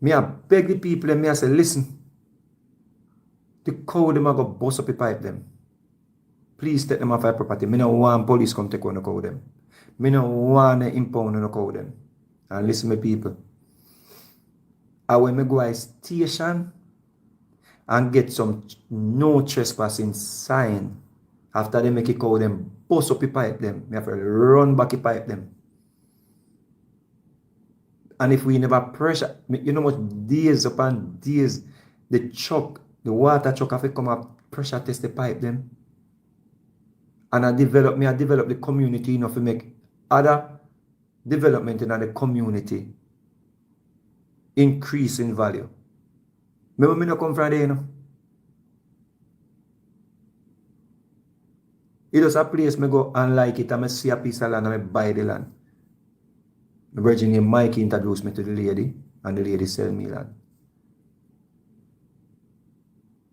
[SPEAKER 1] Me a beg the people and me a say, listen. The cow them I go bust up the pipe them. Please take them off our property. Me no want police come take on the cow them. Me no want to impound on the cow them. And listen me people. And when me go a station and get some no trespassing sign, after they make it cow them, bust up the pipe them. Me have to run back the pipe them. And if we never pressure, you know what, days upon days, the water truck have to come up, pressure test the pipe them. And I develop the community enough to make other development in the community increase in value. Remember me not come from there, It was a place me go and like it and I see a piece of land and I buy the land. My virgin named Mike introduced me to the lady and the lady sell me land.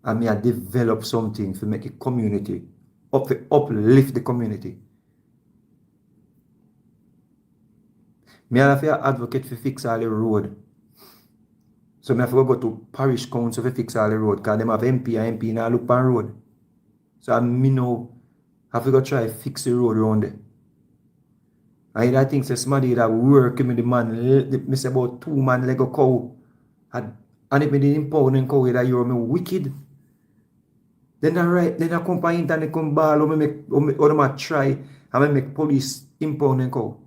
[SPEAKER 1] And me I develop something to make a community, uplift the community. Me have to advocate for fix all the road. So me have to go to parish council to fix all the road because them have MP and MP now look on road. So me now have to go try fix the road around there. And I think somebody that work with the man, me say about 2 man leg of cow. And if me didn't impound and cow that you're me wicked. Then I come by internet come ball or me try and me make police impound and cow.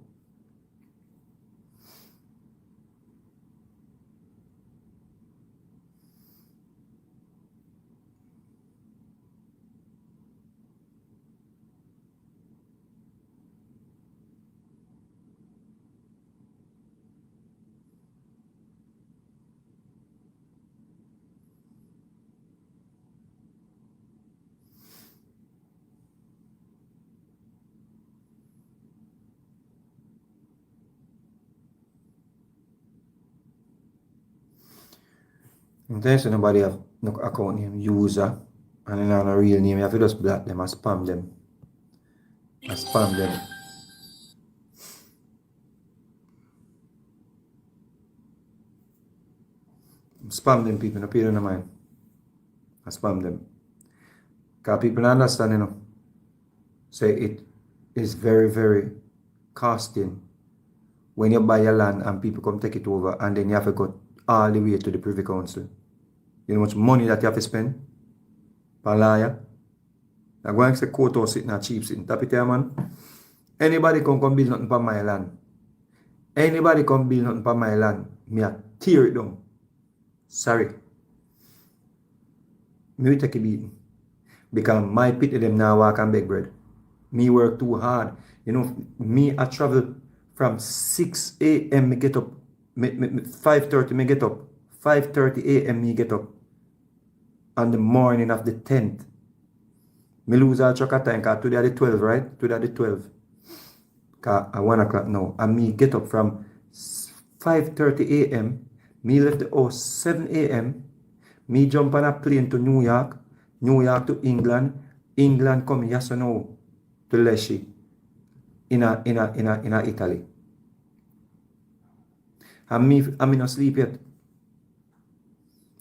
[SPEAKER 1] In case nobody have no account name, user, and then have a real name, you have to just block them and spam them. Spam them people, no pay no mind. I spam them. Because people understand, say it is very, very costing when you buy your land and people come take it over and then you have to go all the way to the Privy Council. You know how much money that you have to spend? Per lawyer? I'm going to say courthouse sitting at cheap sitting. Tap it here, man. Anybody come build nothing for my land. Anybody come build nothing for my land. Me a tear it down. Sorry. Me will take a beating. Because my pity them now walk and beg bread. Me work too hard. You know, me I travel from 6 a.m. me get up. 5:30 me get up. 5:30 a.m. me get up. On the morning of the 10th. Me lose all track of time because today are the 12, right? Today are the 12. Because at 1 o'clock now. And me get up from 5:30 a.m. Me left the house 7 a.m. Me jump on a plane to New York. New York to England. England come yes or no to Leschi in Italy. And me not sleep yet.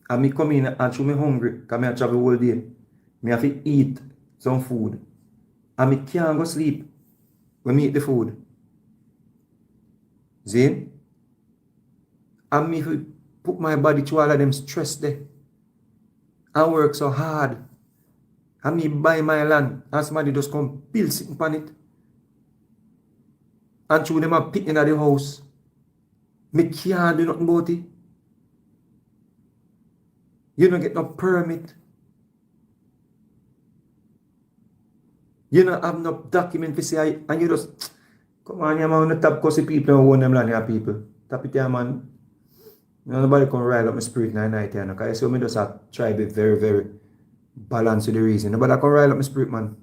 [SPEAKER 1] And me come in and show me hungry because me travel all day. Me have to eat some food. And me can't go sleep when me eat the food. See? And me put my body through all of them stress there. I work so hard. And me buy my land. And somebody just come build sitting on it. And through them a pit in the house. Me can't do nothing about it. You don't get no permit. You don't have no document to say, and you just, come on, you man, tap because people who own them land, here people. Tap it here, man. Nobody can rile up my spirit in the night here, because I see me just have try to be very, very balanced with the reason. Nobody can rile up my spirit, man.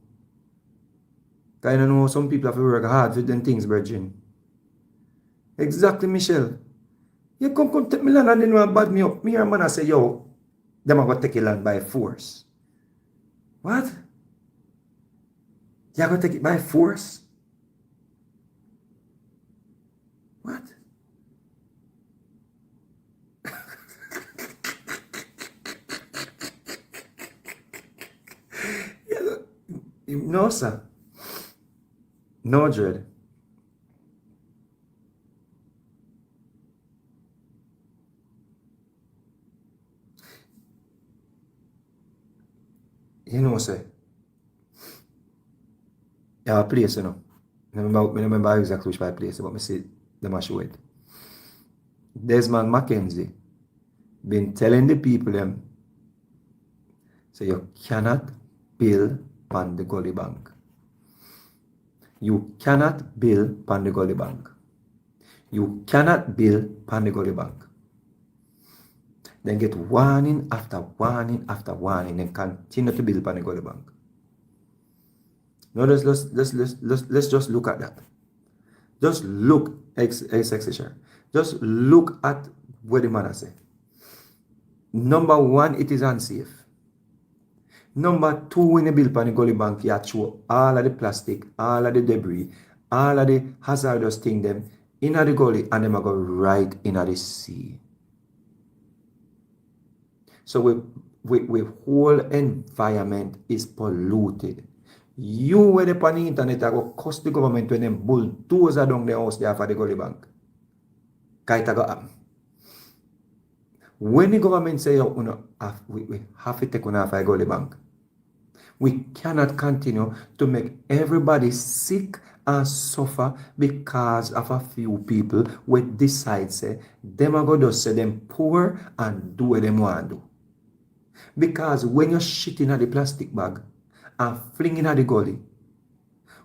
[SPEAKER 1] Because I know some people have to work hard for them things, brethren. Exactly, Michelle. You come take me land and then you bad me up. Me and man I say, yo, them are going to take your land by force. What? You're going to take it by force? What? No, sir. No, dread. You know, sir. You have a place, you know. I remember exactly which place, but I see them I show it. Desmond Mackenzie been telling the people them, so you cannot build on the gully bank. You cannot build on the gully bank. You cannot build on the gully bank. Then get warning after warning after warning and continue to build on the gully bank. Now let's just look at that. Just look, just look at what the man say. Number one, it is unsafe. Number two, when you build on the gully bank, you throw all of the plastic, all of the debris, all of the hazardous things them in the gully and them go right in the sea. So we whole environment is polluted. You when the on the internet I go cost the government when them bulldozer down the house there for the gully bank. Kaita go happen. When the government say we have to take on off a gully bank, we cannot continue to make everybody sick and suffer because of a few people who decide say them are going to say them poor and do what them want to do. Because when you're shitting at the plastic bag and flinging at the gully,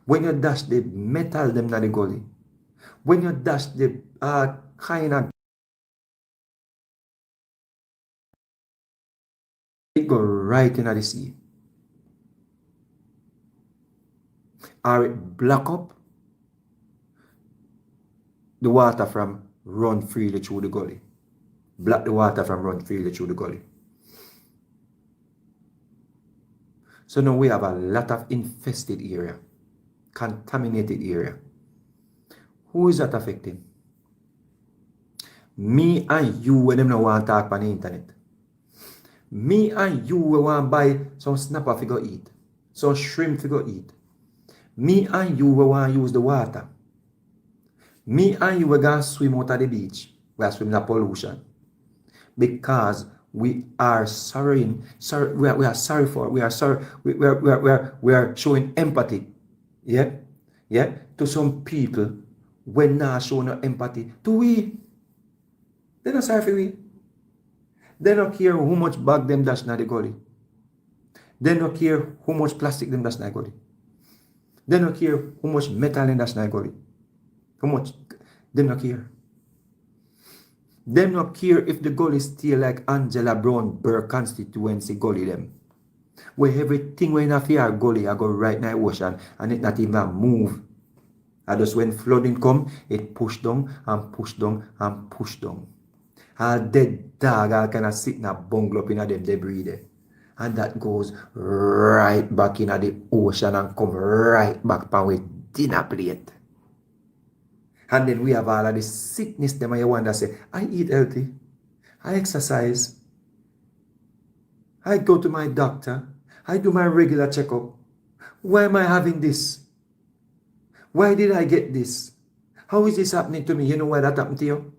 [SPEAKER 1] when you dash the metal them at the gully, when you dash the kind of it go right into the sea. Or it block up the water from run freely through the gully. Block the water from run freely through the gully. So now we have a lot of infested area, contaminated area. Who is that affecting? Me and you when them no want to talk on the internet. Me and you we want to buy some snapper to go eat, some shrimp to go eat. Me and you we want to use the water. Me and you we going to swim out at the beach. We are swimming in pollution. because we are sorry, we are sorry for, we are sorry, we are showing empathy, yeah, yeah, to some people. When not showing no empathy to we, they not sorry for we. They don't care how much bag them dash na the gully. They don't care how much plastic them dash na the gully. They don't care how much metal them dash na the gully. How much? They don't care. Them not care if the gully still like Angela Brown Burr constituency gully them. Where everything when a fear gully I go right now ocean and it not even move. And just when flooding come, it push down and push down and push down. All dead dog all kind of sit in a bungle up in a them debris there. And that goes right back in the ocean and come right back pan with dinner plate. And then we have all of the sickness them and you wonder say, I eat healthy, I exercise, I go to my doctor, I do my regular checkup. Why am I having this? Why did I get this? How is this happening to me? You know why that happened to you?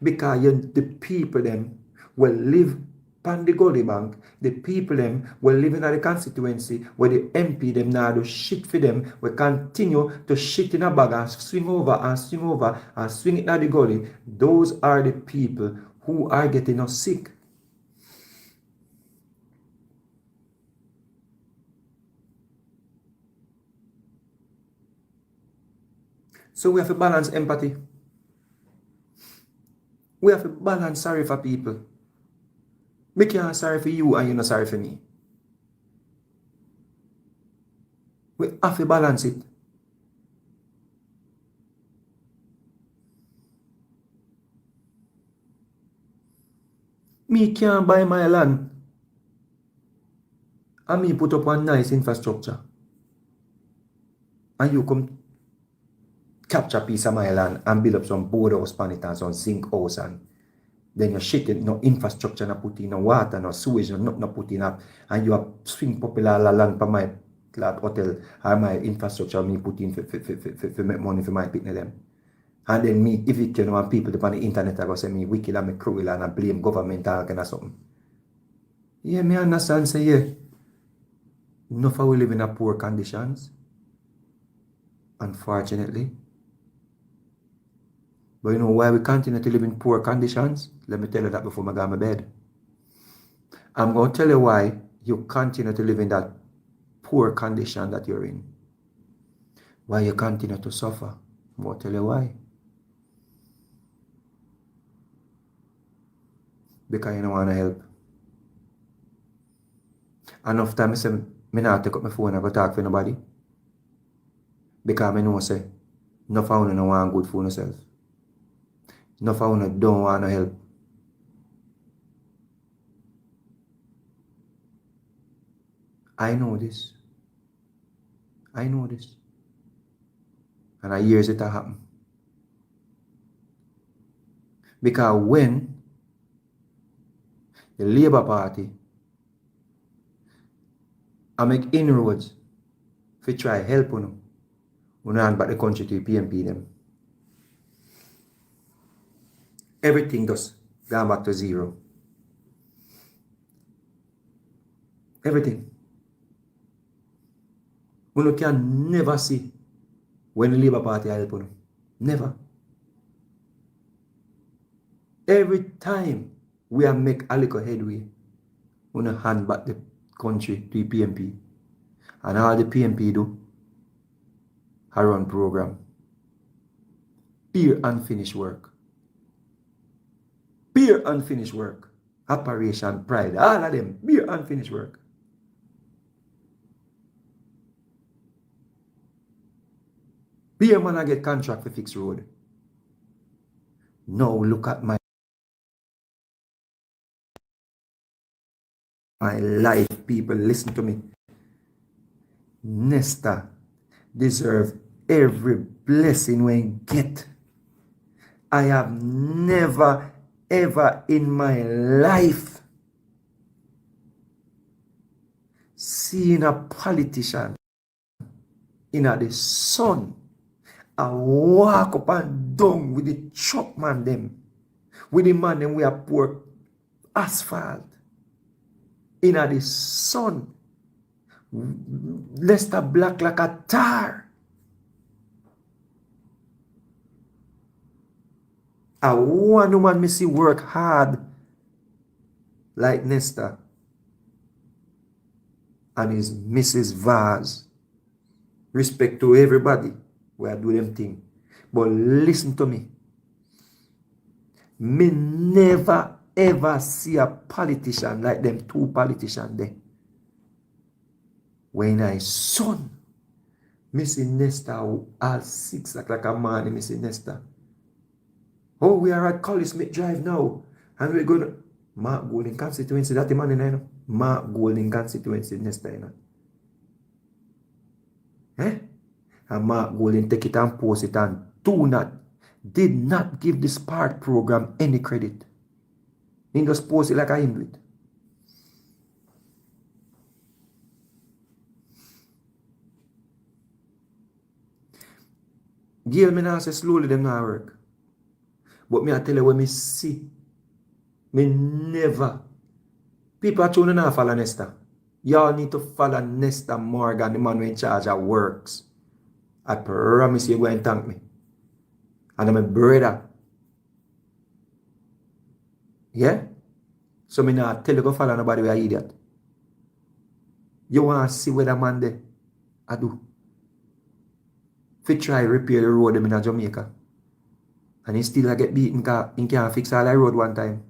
[SPEAKER 1] Because the people them will live on the gully bank. The people them will live in the constituency where the MP them now do shit for them. We continue to shit in a bag and swing over and swing over and swing it at the gully. Those are the people who are getting us sick. So we have to balance empathy. We have to balance sorry for people. Me can't sorry for you and you're not sorry for me. We have to balance it. Me can't buy my land and me put up one nice infrastructure. And you come capture a piece of my land and build up some boathouse on it and some zinc house and then you shit it, no infrastructure, no put in no water, no sewage, no nothing, no put in up, and you have swing popular land for my club hotel or my infrastructure me put in for make money for my picnic them. And then me evict people on the internet I go say me wicked and me cruel and I blame government or kind of something. Yeah, me understand say yeah. Enough we live in a poor conditions. Unfortunately. But you know why we continue to live in poor conditions? Let me tell you that before I go to my bed. I'm going to tell you why you continue to live in that poor condition that you're in. Why you continue to suffer. I'm going to tell you why. Because you don't want to help. Enough time I say, I not take up my phone and go talk to nobody. Because I know say, enough of you don't want good for yourself. Enough of you don't want to help. I know this. I know this. And I years it happen. Because when the Labour Party I make inroads to try help you hand back the country to PMP them. Everything does gone back to zero. Everything. You can never see when the Labour Party help you. Never. Every time we make a little headway, we hand back the country to the PMP. And all the PMP do, I run program. Pure unfinished work. Pure unfinished work. Operation Pride. All of them. Pure unfinished work. Pure man I get contract for fix road. Now look at my life, people. Listen to me. Nesta deserve every blessing we get. I have never ever in my life seen a politician in the sun and walk up and down with the chop man them, with the man them we are poor asphalt, in the sun, Nesta black like a tar. A one woman me see work hard like Nesta and his Mrs. Vaz. Respect to everybody where I do them thing. But listen to me. Me never ever see a politician like them two politicians there. When I son, me see Nesta at 6 o'clock a morning, me see Nesta. Oh, we are at Collie Smith Drive now. And we're going to Mark Golden constituency. That's the man in there. Mark Golden constituency Nesta. Eh? And Mark Golden take it and post it and did not give the Spark program any credit. He just post it like I do it. Gail me now say slowly them not work. But me I tell you when me see, me never. People are trying to follow Nesta. Y'all need to follow Nesta Morgan, the man who in charge of works. I promise you go and thank me. And I'm a brother. Yeah? So me not tell you go follow nobody with an idiot. You want to see where the man there? I do. If you try repair the road in Jamaica. And he still get beaten because he can't fix all the road one time.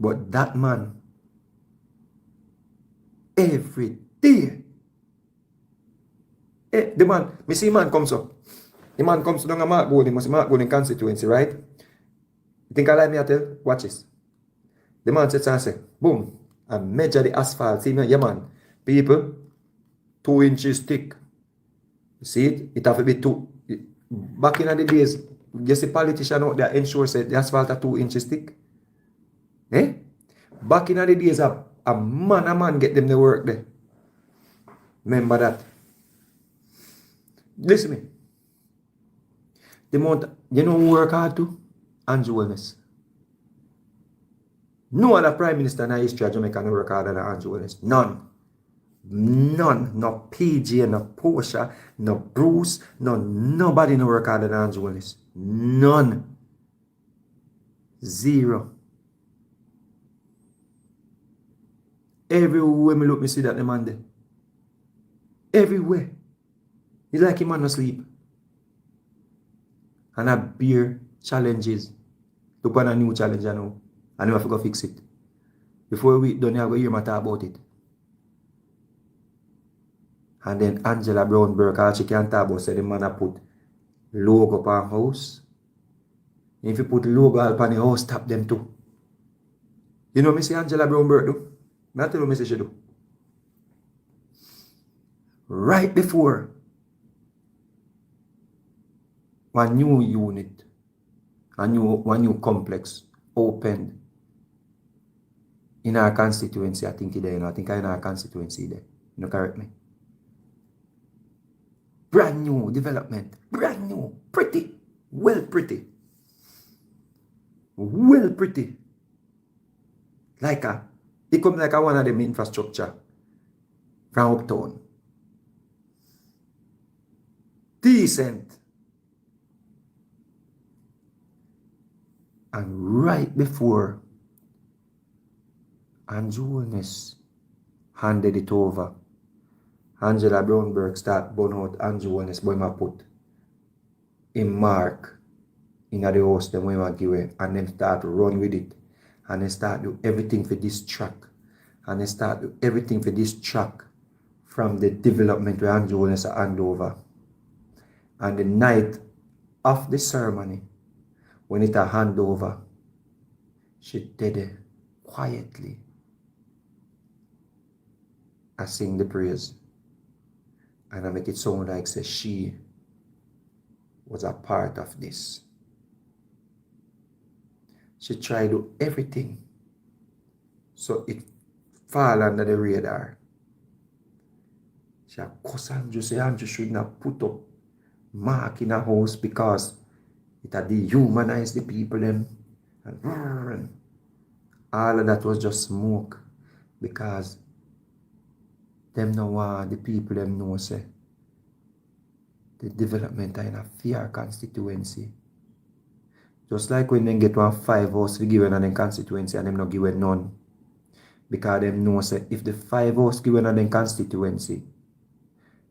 [SPEAKER 1] But that man, every day, the man, me see man comes up. The man comes down a Mark Golden, must Mark Golden constituency, right? You think I like me I tell? Watch this. The man sits and say, boom, and measure the asphalt. See me, yeah man, people, 2 inches thick. You see it? It have to be 2. Back in the days, you see politician out there ensure said the asphalt are 2 inches thick. Eh? Back in the days, a man get them to work there. Remember that. Listen to me. The amount, you know who work hard too? Andrew Wellness. No other prime minister in the history of Jamaica no work harder than Andrew Wellness. None. None. No PJ, no Portia, no Bruce, nobody no work harder than Andrew Wellness. None. 0. Everywhere me look, me see that the man there. Everywhere. It's like him man no sleep. And I bear challenges. Look on a new challenge I know. I know I have to go fix it. Before a week done, you have to hear me talk about it. And then Angela Brown Burke, all she can talk about, said the man put logo upon house. If you put logo upon the house, stop them too. You know me say Angela Brown Burke do? I tell you what me say she do. Right before one new unit, one new complex opened in our constituency, I think there, I think in our constituency there. You know, correct me. Brand new development, brand new, pretty, well pretty. Like it comes like one of them infrastructure from uptown. Decent. And right before Andrew Wellness handed it over, Angela Brownberg start burn out Andrew Wellness, boy ma put in mark in the house them way give away, and them start to run with it. And they start do everything for this track. And they start do everything for this track from the development where Andrew Wellness hand over. And the night of the ceremony, when it a hand over, she did it quietly. I sing the praise. And I make it sound like say she was a part of this. She tried to do everything so it fall under the radar. She accused Andrew, say Andrew should not put up mark in a house because it had dehumanized the people them. And All of that was just smoke because them no want the people them know say the development in a fair constituency. Just like when them get 5 house we given on them constituency and them not given none. Because them know say if the 5 house given on them constituency,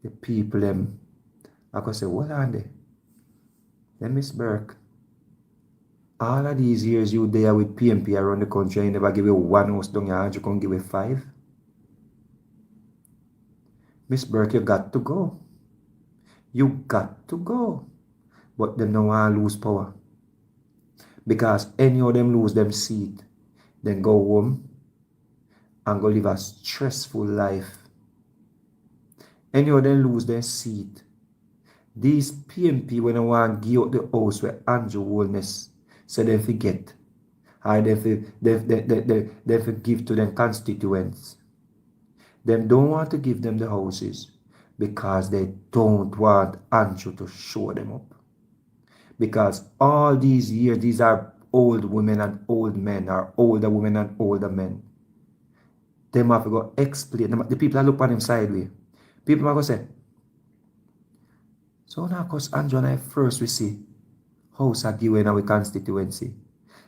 [SPEAKER 1] the people them I could say, what are they? Then Miss Burke, all of these years you there with PMP around the country, you never give you 1 house down your hand, you can give you 5. Miss Burke, you got to go. You got to go. But them no want to lose power. Because any of them lose them seat, then go home and go live a stressful life. Any of them lose their seat. These PMP when they want to give out the house where Andrew Wellness so they forget. Or they give to them constituents. Them don't want to give them the houses because they don't want Andrew to show them up. Because all these years, these are old women and old men, or older women and older men. Them have to go explain. The people that look on them sideways. People are going to say, so now because Andrew and I first we see house are given our constituency.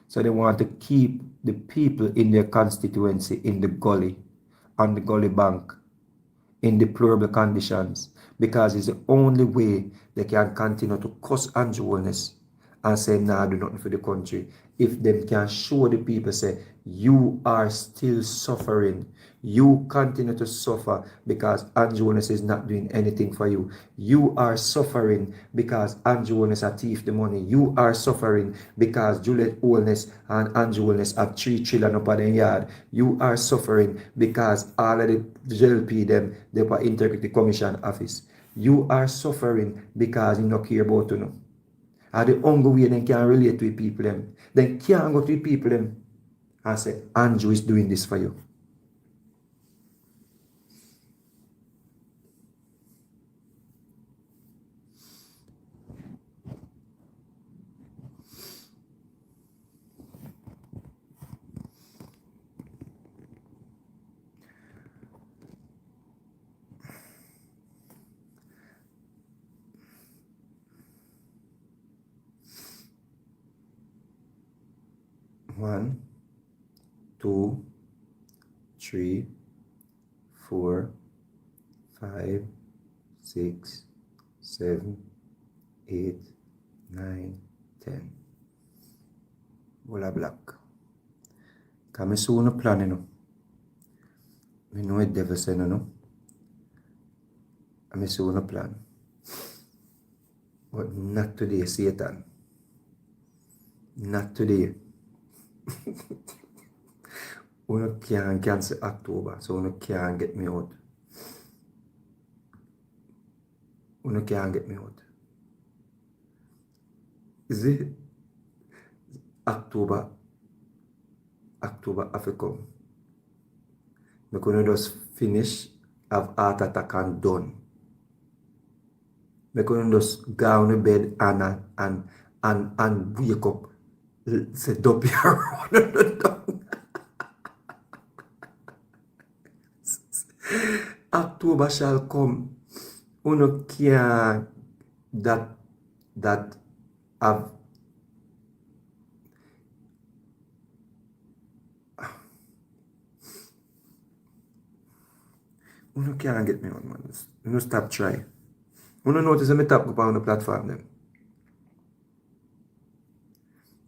[SPEAKER 1] So they want to keep the people in their constituency in the gully, on the gully bank, in deplorable conditions, because it's the only way they can continue to cuss Andrew Wellness and say, nah, do nothing for the country. If them can show the people, say, you are still suffering. You continue to suffer because Andrew Wellness is not doing anything for you. You are suffering because Andrew Wellness are thief the money. You are suffering because Juliet Wellness and Andrew Wellness have 3 children up at the yard. You are suffering because all of the JLP them, they were Integrity Commission office. You are suffering because you don't care about you. And the only way they can relate to people them. They can't go to people them and say, Andrew is doing this for you. One, 2, 3, 4, 5, 6, 7, 8, 9, 10. Bola black. Kami suno plan no. Me know it devil say no. Kami suno plan. But not today, Satan. Not today. Uno can't cancel October, so uno can't get me out. Uno can't get me out. Is it October have to come? We couldn't just finish, have heart attack and done. We couldn't just go on the bed and wake up. Say don't be around the tongue. October shall come. Uno can't that have uno can't get me on, man. Uno stop try. Uno notice me tap go on the platform then.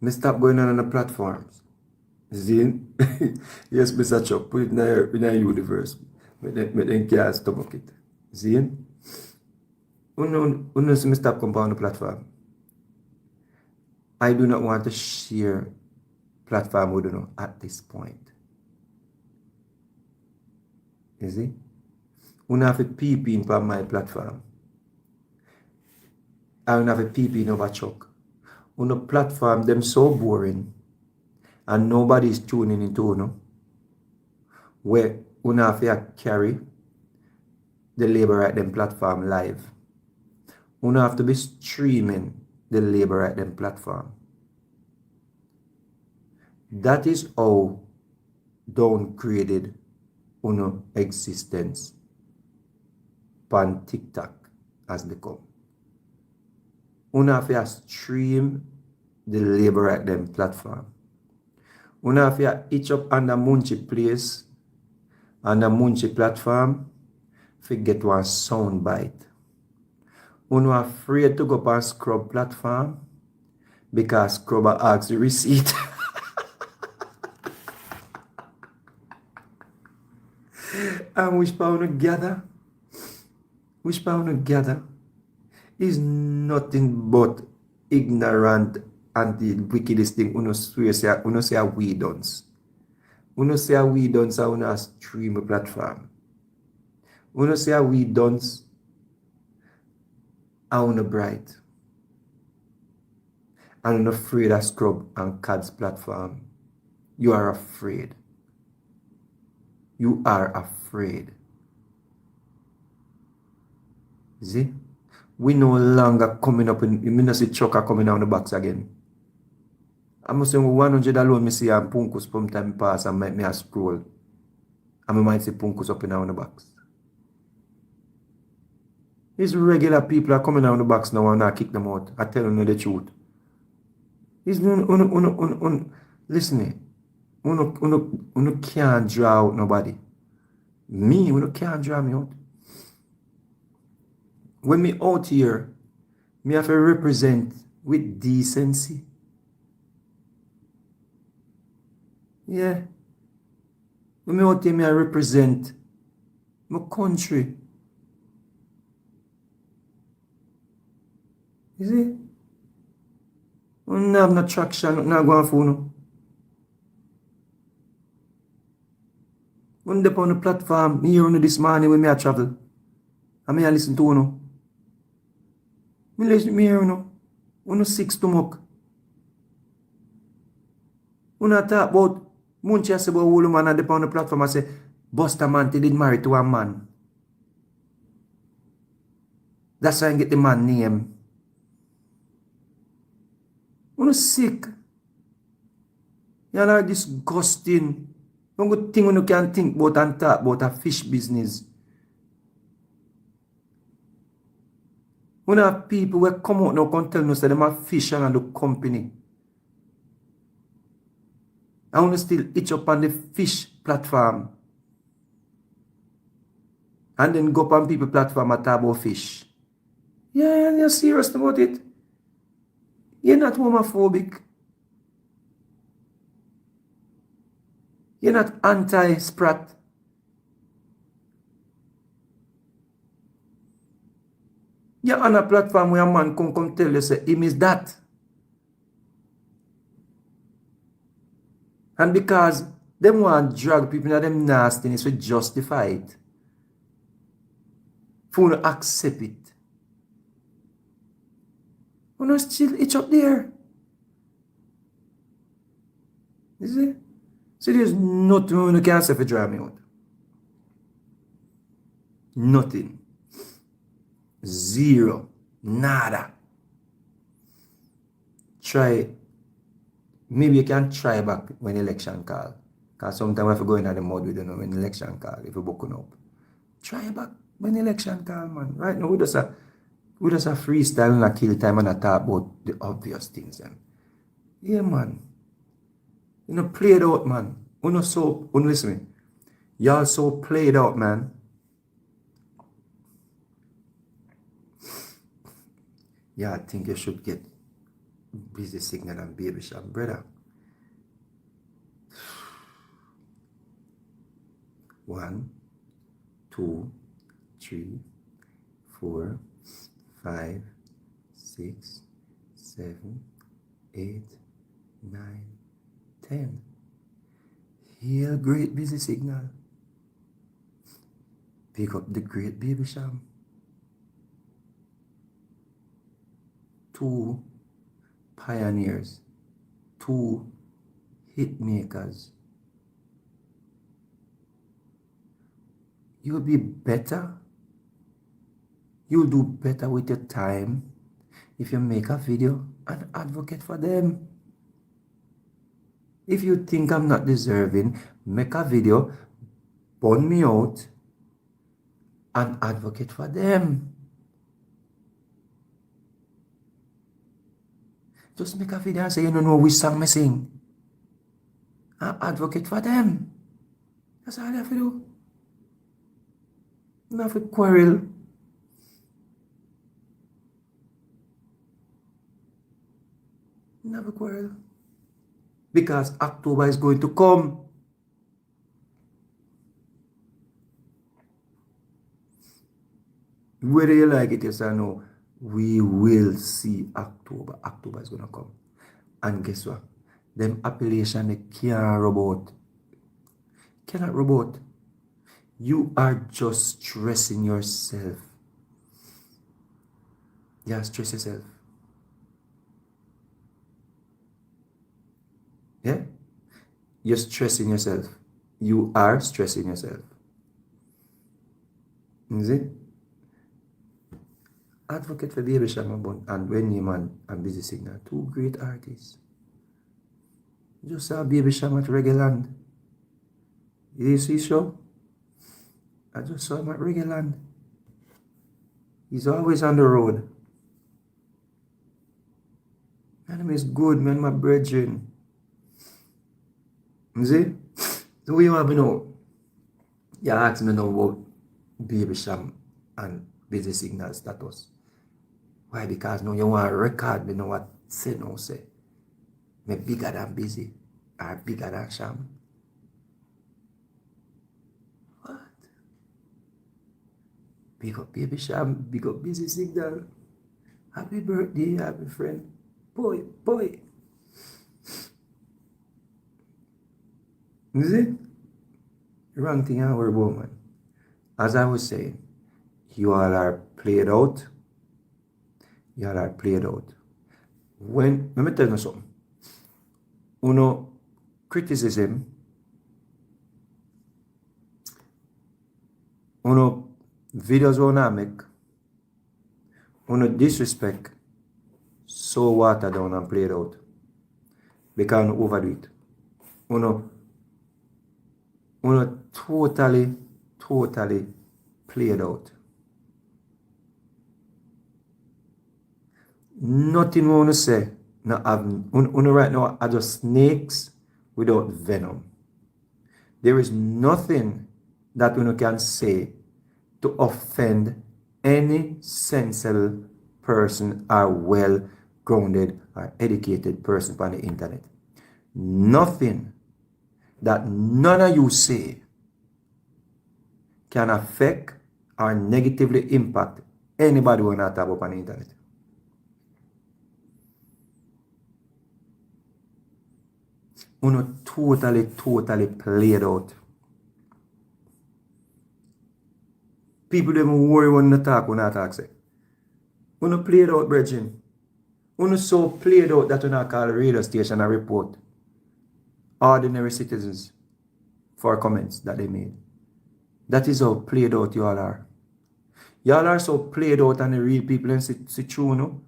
[SPEAKER 1] Me stop going on the platforms. See? Yes, Mr. Chuck, put it in the universe. But then can't stomach it. See? Uno see me stop coming on the platform. I do not want to share platform with you at this point. You see? Uno have a PP in my platform. I don't have a PP in over Chuck. Uno platform them so boring and nobody is tuning into uno. Where uno have to carry the labor at them platform live. Uno have to be streaming the labor at them platform. That is how downgraded uno existence pan TikTok as they come. Uno have to stream the labor at them platform. Uno have to itch up on the MunchieB place, on the MunchieB platform, to get one sound bite. Uno afraid to go on Scrub platform because Scrubber asks the receipt. And which pound to gather? Which pound to gather is nothing but ignorant and the wickedest thing uno say we dons. Uno say we dons a uno stream platform. Uno say we dons a uno bright. And uno afraid of Scrub and CAD's platform. You are afraid. You are afraid. See? We no longer coming up in, you mean see Chucker coming down the box again. I must say $100 alone, me see a punkus from time pass and make me a scroll. And me might see punkus up in down the box. These regular people are coming down the box now and I kick them out. I tell them the truth. These listen, uno can't draw out nobody. Me, uno can't draw me out. When me out here, me have to represent with decency. Yeah. When me out here, me I represent my country. You see? We don't have no traction, not going for no. When they on the platform, me hear this morning when me I travel. And me I listen to you. Me hear you. Uno sick stomach. Uno talk about Munchie say about whole man and on the platform I say Buster man they did marry to a man. That's why I get the man name. Uno sick. You are disgusting. One good thing you can think about and talk about a fish business. When have people will come out now and tell us that they have fish and the company. I want to still itch up on the fish platform. And then go up on people platform and talk about fish. Yeah, you're serious about it. You're not homophobic. You're not anti-sprat. You're on a platform where a man come tell you, say, him is that. And because them want to drag people in them nastiness, we justify it. For you to accept it. You know, still itch up there. You see? So there's nothing you can say for dry me out. Nothing. Zero. Nada. Try. Maybe you can try back when election call. Because sometimes we have to go in the mud with you know when election call, if you book up. Try back when election call, man. Right now we just a freestyle and a kill time and a talk about the obvious things. Then. Yeah, man. You know, play it out, man. Listen me. Y'all so played out, man. Yeah, I think you should get busy signal and baby shop, brother. 1, 2, 3, 4, 5, 6, 7, 8, 9, 10. Heal great busy signal. Pick up the great baby sham. 2 pioneers. 2 hit makers. You'll be better. You'll do better with your time if you make a video and advocate for them. If you think I'm not deserving, make a video, burn me out, and advocate for them. Just make a video and say, you don't know which song I sing. And advocate for them. That's all you have to do. You don't have to quarrel. You don't have to quarrel. Because October is going to come. Whether you like it, yes or no, we will see October. October is going to come. And guess what? Them appellation they can't robot. Cannot robot. You are just stressing yourself. Yeah, stress yourself. Yeah? You're stressing yourself. You are stressing yourself. Is it? Advocate for Baby Shama and When Neiman and Busy Signal, two great artists. Just saw Baby Shama at Reggae Land. You see show? I just saw him at Reggae Land. He's always on the road. Man, is good, man, my brethren. You see? So what you want to know? You ask me now about Baby Sham and Busy Signal status. Why? Because now you want to record me know what say now say. Me bigger than Busy or bigger than Sham. What? Big up Baby Sham, big up Busy Signal. Happy birthday, happy friend. Boy. You see? Wrong thing I worry about, man. As I was saying, you all are played out. You all are played out. Let me tell you something. Criticism, videos wanna make, disrespect, so water down and played out. Because you overdo it. Totally played out. Nothing we want to say. Right now are just snakes without venom. There is nothing that we can say to offend any sensible person or well-grounded or educated person on the internet. Nothing that none of you say can affect or negatively impact anybody who not talk about on the internet. Totally played out. People don't even worry when they talk, when they talk say. Played out, brethren. So played out that you not call a radio station and report ordinary citizens for comments that they made. That is how played out you all are. Y'all are so played out and the real people and sit true, no?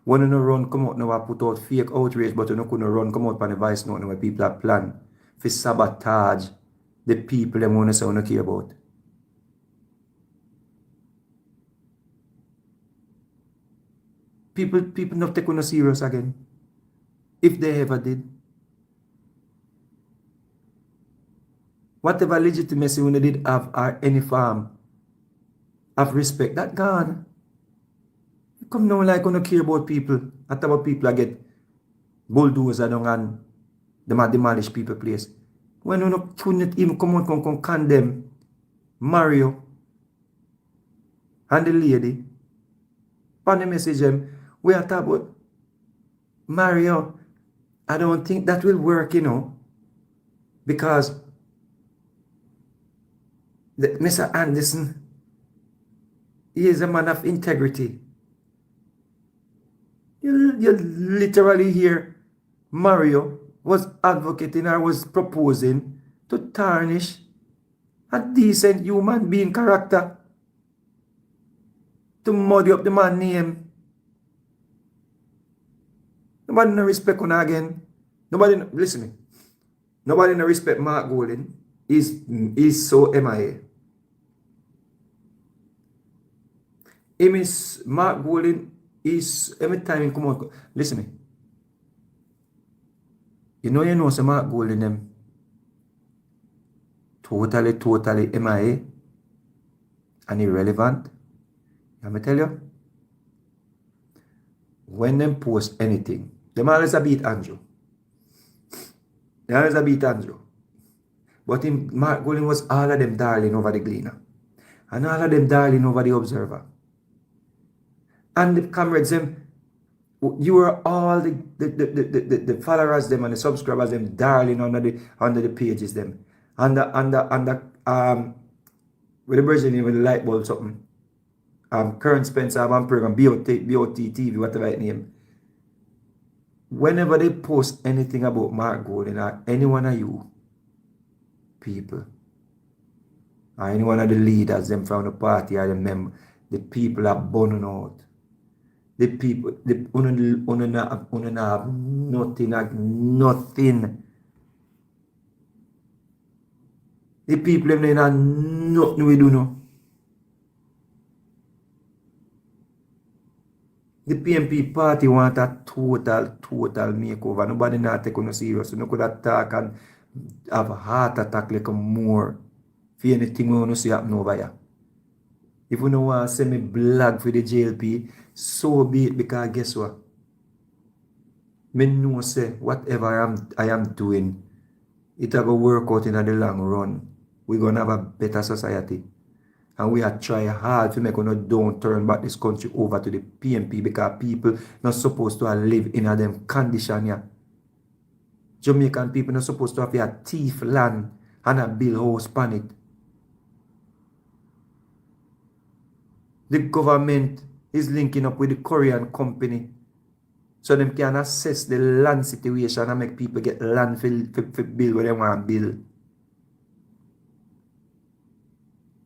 [SPEAKER 1] When you run, come out now and put out fake outrage, but you couldn't run, come out on the voice note where people have planned for sabotage the people they want to say don't care about. People not take you serious again. If they ever did. Whatever legitimacy when they did have or any form of respect, that gone. You come now like you don't care about people. Not about people that get bulldozer down and them a demolish people place. When you couldn't even come out and condemn Mario and the lady on the message we are talking about Mario. I don't think that will work, because Mr. Anderson, he is a man of integrity. You literally hear Mario was advocating or was proposing to tarnish a decent human being character, to muddy up the man's name. Nobody no respect on again. Nobody, listen me. Nobody no respect Mark Golding. He's so MIA. Him is Mark Golding is every time he come out. Listen me. You know say Mark Golding them totally MIA and irrelevant. Let me tell you. When them post anything, them always a beat Andrew. They always a beat Andrew. But Mark Golding was all of them darling over the Gleaner. And all of them darling over the Observer. And the comrades them, you were all the followers them and the subscribers them darling under the pages them. Under with the Brazilian with the light bulb something. Current Spencer have program BOT TV, whatever it name. Whenever they post anything about Mark Golding or any one of you people or any one of the leaders them from the party or the member, the people are burning out. The people, una have nothing. The people them they have nothing we do no. The PMP party want a total makeover. Nobody not take on serious. So no could attack and have a heart attack like more for anything we want to see happen over here. If you don't want to send me blog for the JLP, so be it, because guess what? Me know say whatever I am doing, it will work out in the long run. We're gonna have a better society. And we are trying hard to make us don't turn back this country over to the PMP, because people not supposed to live in a them condition here. Jamaican people not supposed to have a thief land and a build house on it. The government is linking up with the Korean company so them can assess the land situation and make people get land for build where they want to build.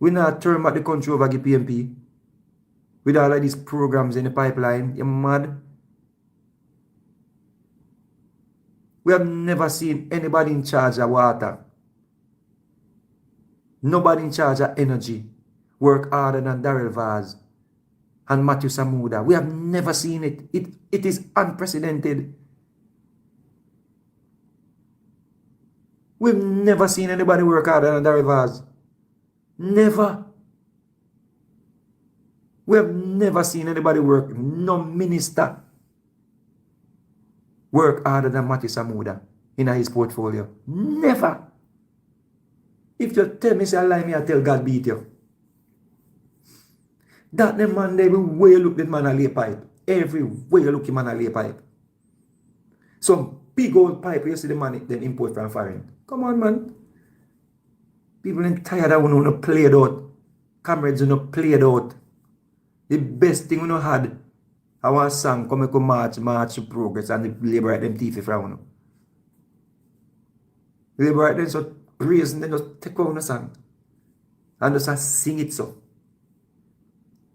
[SPEAKER 1] We not turn back the country over the PMP with all of these programs in the pipeline. You're mad. We have never seen anybody in charge of water, nobody in charge of energy work harder than Darrell Vaz and Matthew Samuda. We have never seen it. It is unprecedented. We've never seen anybody work harder than Darrell Vaz. Never. We have never seen anybody work, no minister work harder than Matthew Samuda in his portfolio. Never. If you tell me, say I lie, me I tell God beat you. That the man, everywhere you look, that man a lay pipe. Everywhere you look, the man a lay pipe. Some big old pipe, you see the man then import from foreign. Come on, man. People ain't tired of when we play it out. Comrades, we play it out. The best thing we had, I want song come march to progress and the liberate them teeth from you. Liberate them so praise and then just take on the song. And just sing it so.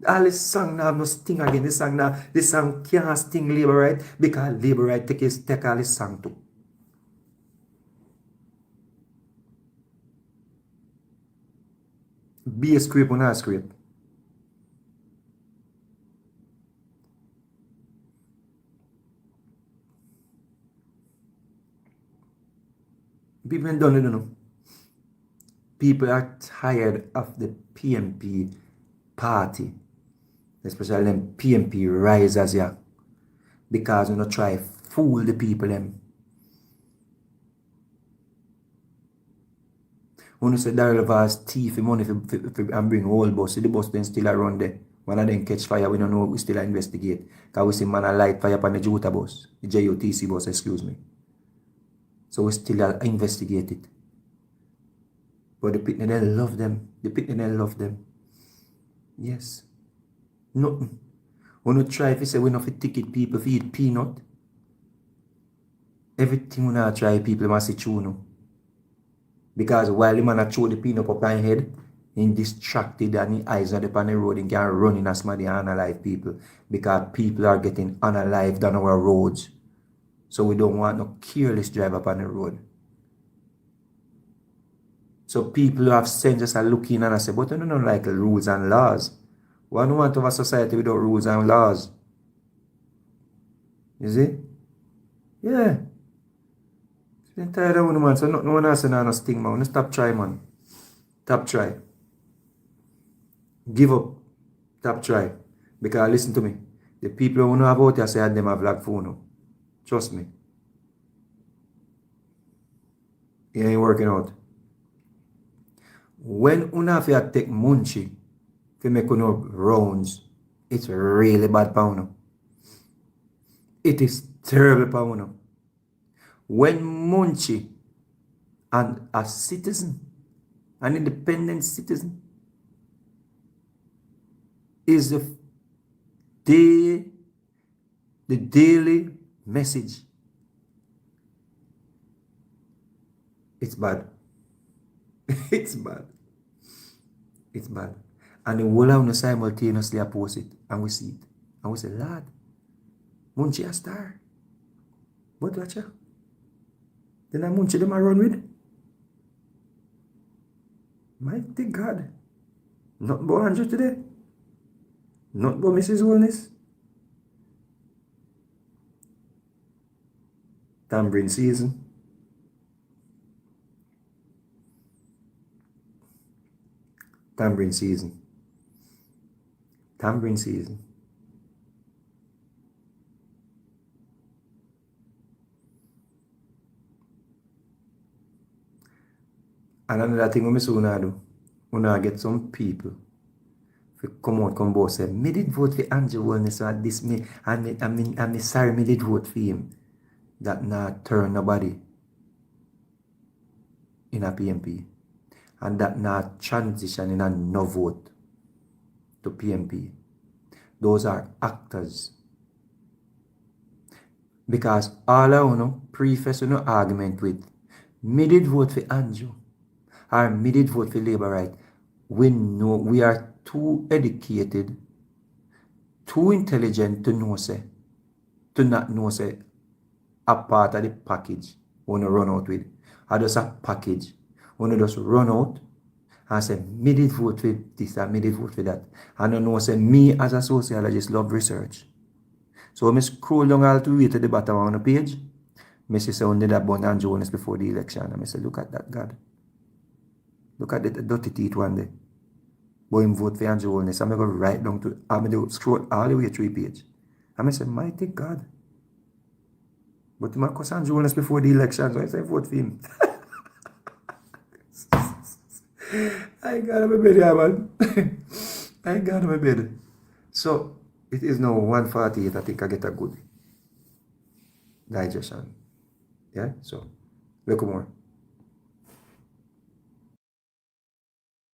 [SPEAKER 1] All this song now have no sting again. This song can't sting liberate because liberate take all this song too. Be a script or not a script. People don't know. People are tired of the PMP party, especially them PMP risers here, because we not try fool the people them. When you say Darrell Vaz thief money and bring whole bus, the bus then still around there. One of them catch fire, we don't know, we still investigate. Because we see man a light fire upon the Juta bus, the JUTC bus, excuse me. So we still investigate it. But the people they love them. The people they love them. Yes. Nothing. When you try if you say we not fit ticket people for eat peanut, everything we not try people must see true no. Because while the man throw the peanut up on head, he distracted and his eyes are upon the road and can run in as many unalive people. Because people are getting unalive down our roads. So we don't want no careless driver upon the road. So people who have sense just are looking and I say, but I don't like the rules and laws. Why don't want to have a society without rules and laws? You see? Yeah. I'm tired of one, man. So no one else no sting, man. Stop try, man. Stop try. Give up. Stop try. Because listen to me. The people who know about it say them have black phone. Trust me. It ain't working out. When una have to take MunchieB to make una rounds, it's really bad for una. It is terrible for una. When MunchieB and a citizen, an independent citizen, is the daily message. It's bad. It's bad. It's bad. And the whole of us simultaneously oppose it. And we see it. And we say, Lord, MunchieB a star. But watch out. Then I MunchieB them I run with. Mighty God. Not but Andrew today. Not but Mrs. Wellness. Tambourine season. Tambourine season. Tambourine season. And another thing we soon do, we now get some people to come out, come both say, me did vote for Andrew Wellness or this me, and me sorry me did vote for him. That now turn nobody in a PMP. And that now transition in a no vote to PMP. Those are actors. Because all I know, preface no argument with, me did vote for Andrew, or me did vote for Labour Right. We know we are too educated, too intelligent to know say, to not know say, a part of the package we run out with. Or just a package. We just run out and say, me did vote for this and me did vote for that. And I know say, me as a sociologist love research. So when I scroll down all the way to the bottom of the page, I see someone that born Andrew Wellness before the election. And I say, look at that, God. Look at the dirty teeth one day. But him vote for Andrew Wellness. I'm going to go right down to, I'm going to scroll all the way through the page. And I say, mighty God. But he might Andrew Wellness before the election, so I say, vote for him. I got him a bed, yeah, man. I got him a bed. So, it is now 1:48. I think I get a good digestion. Yeah, so, look more.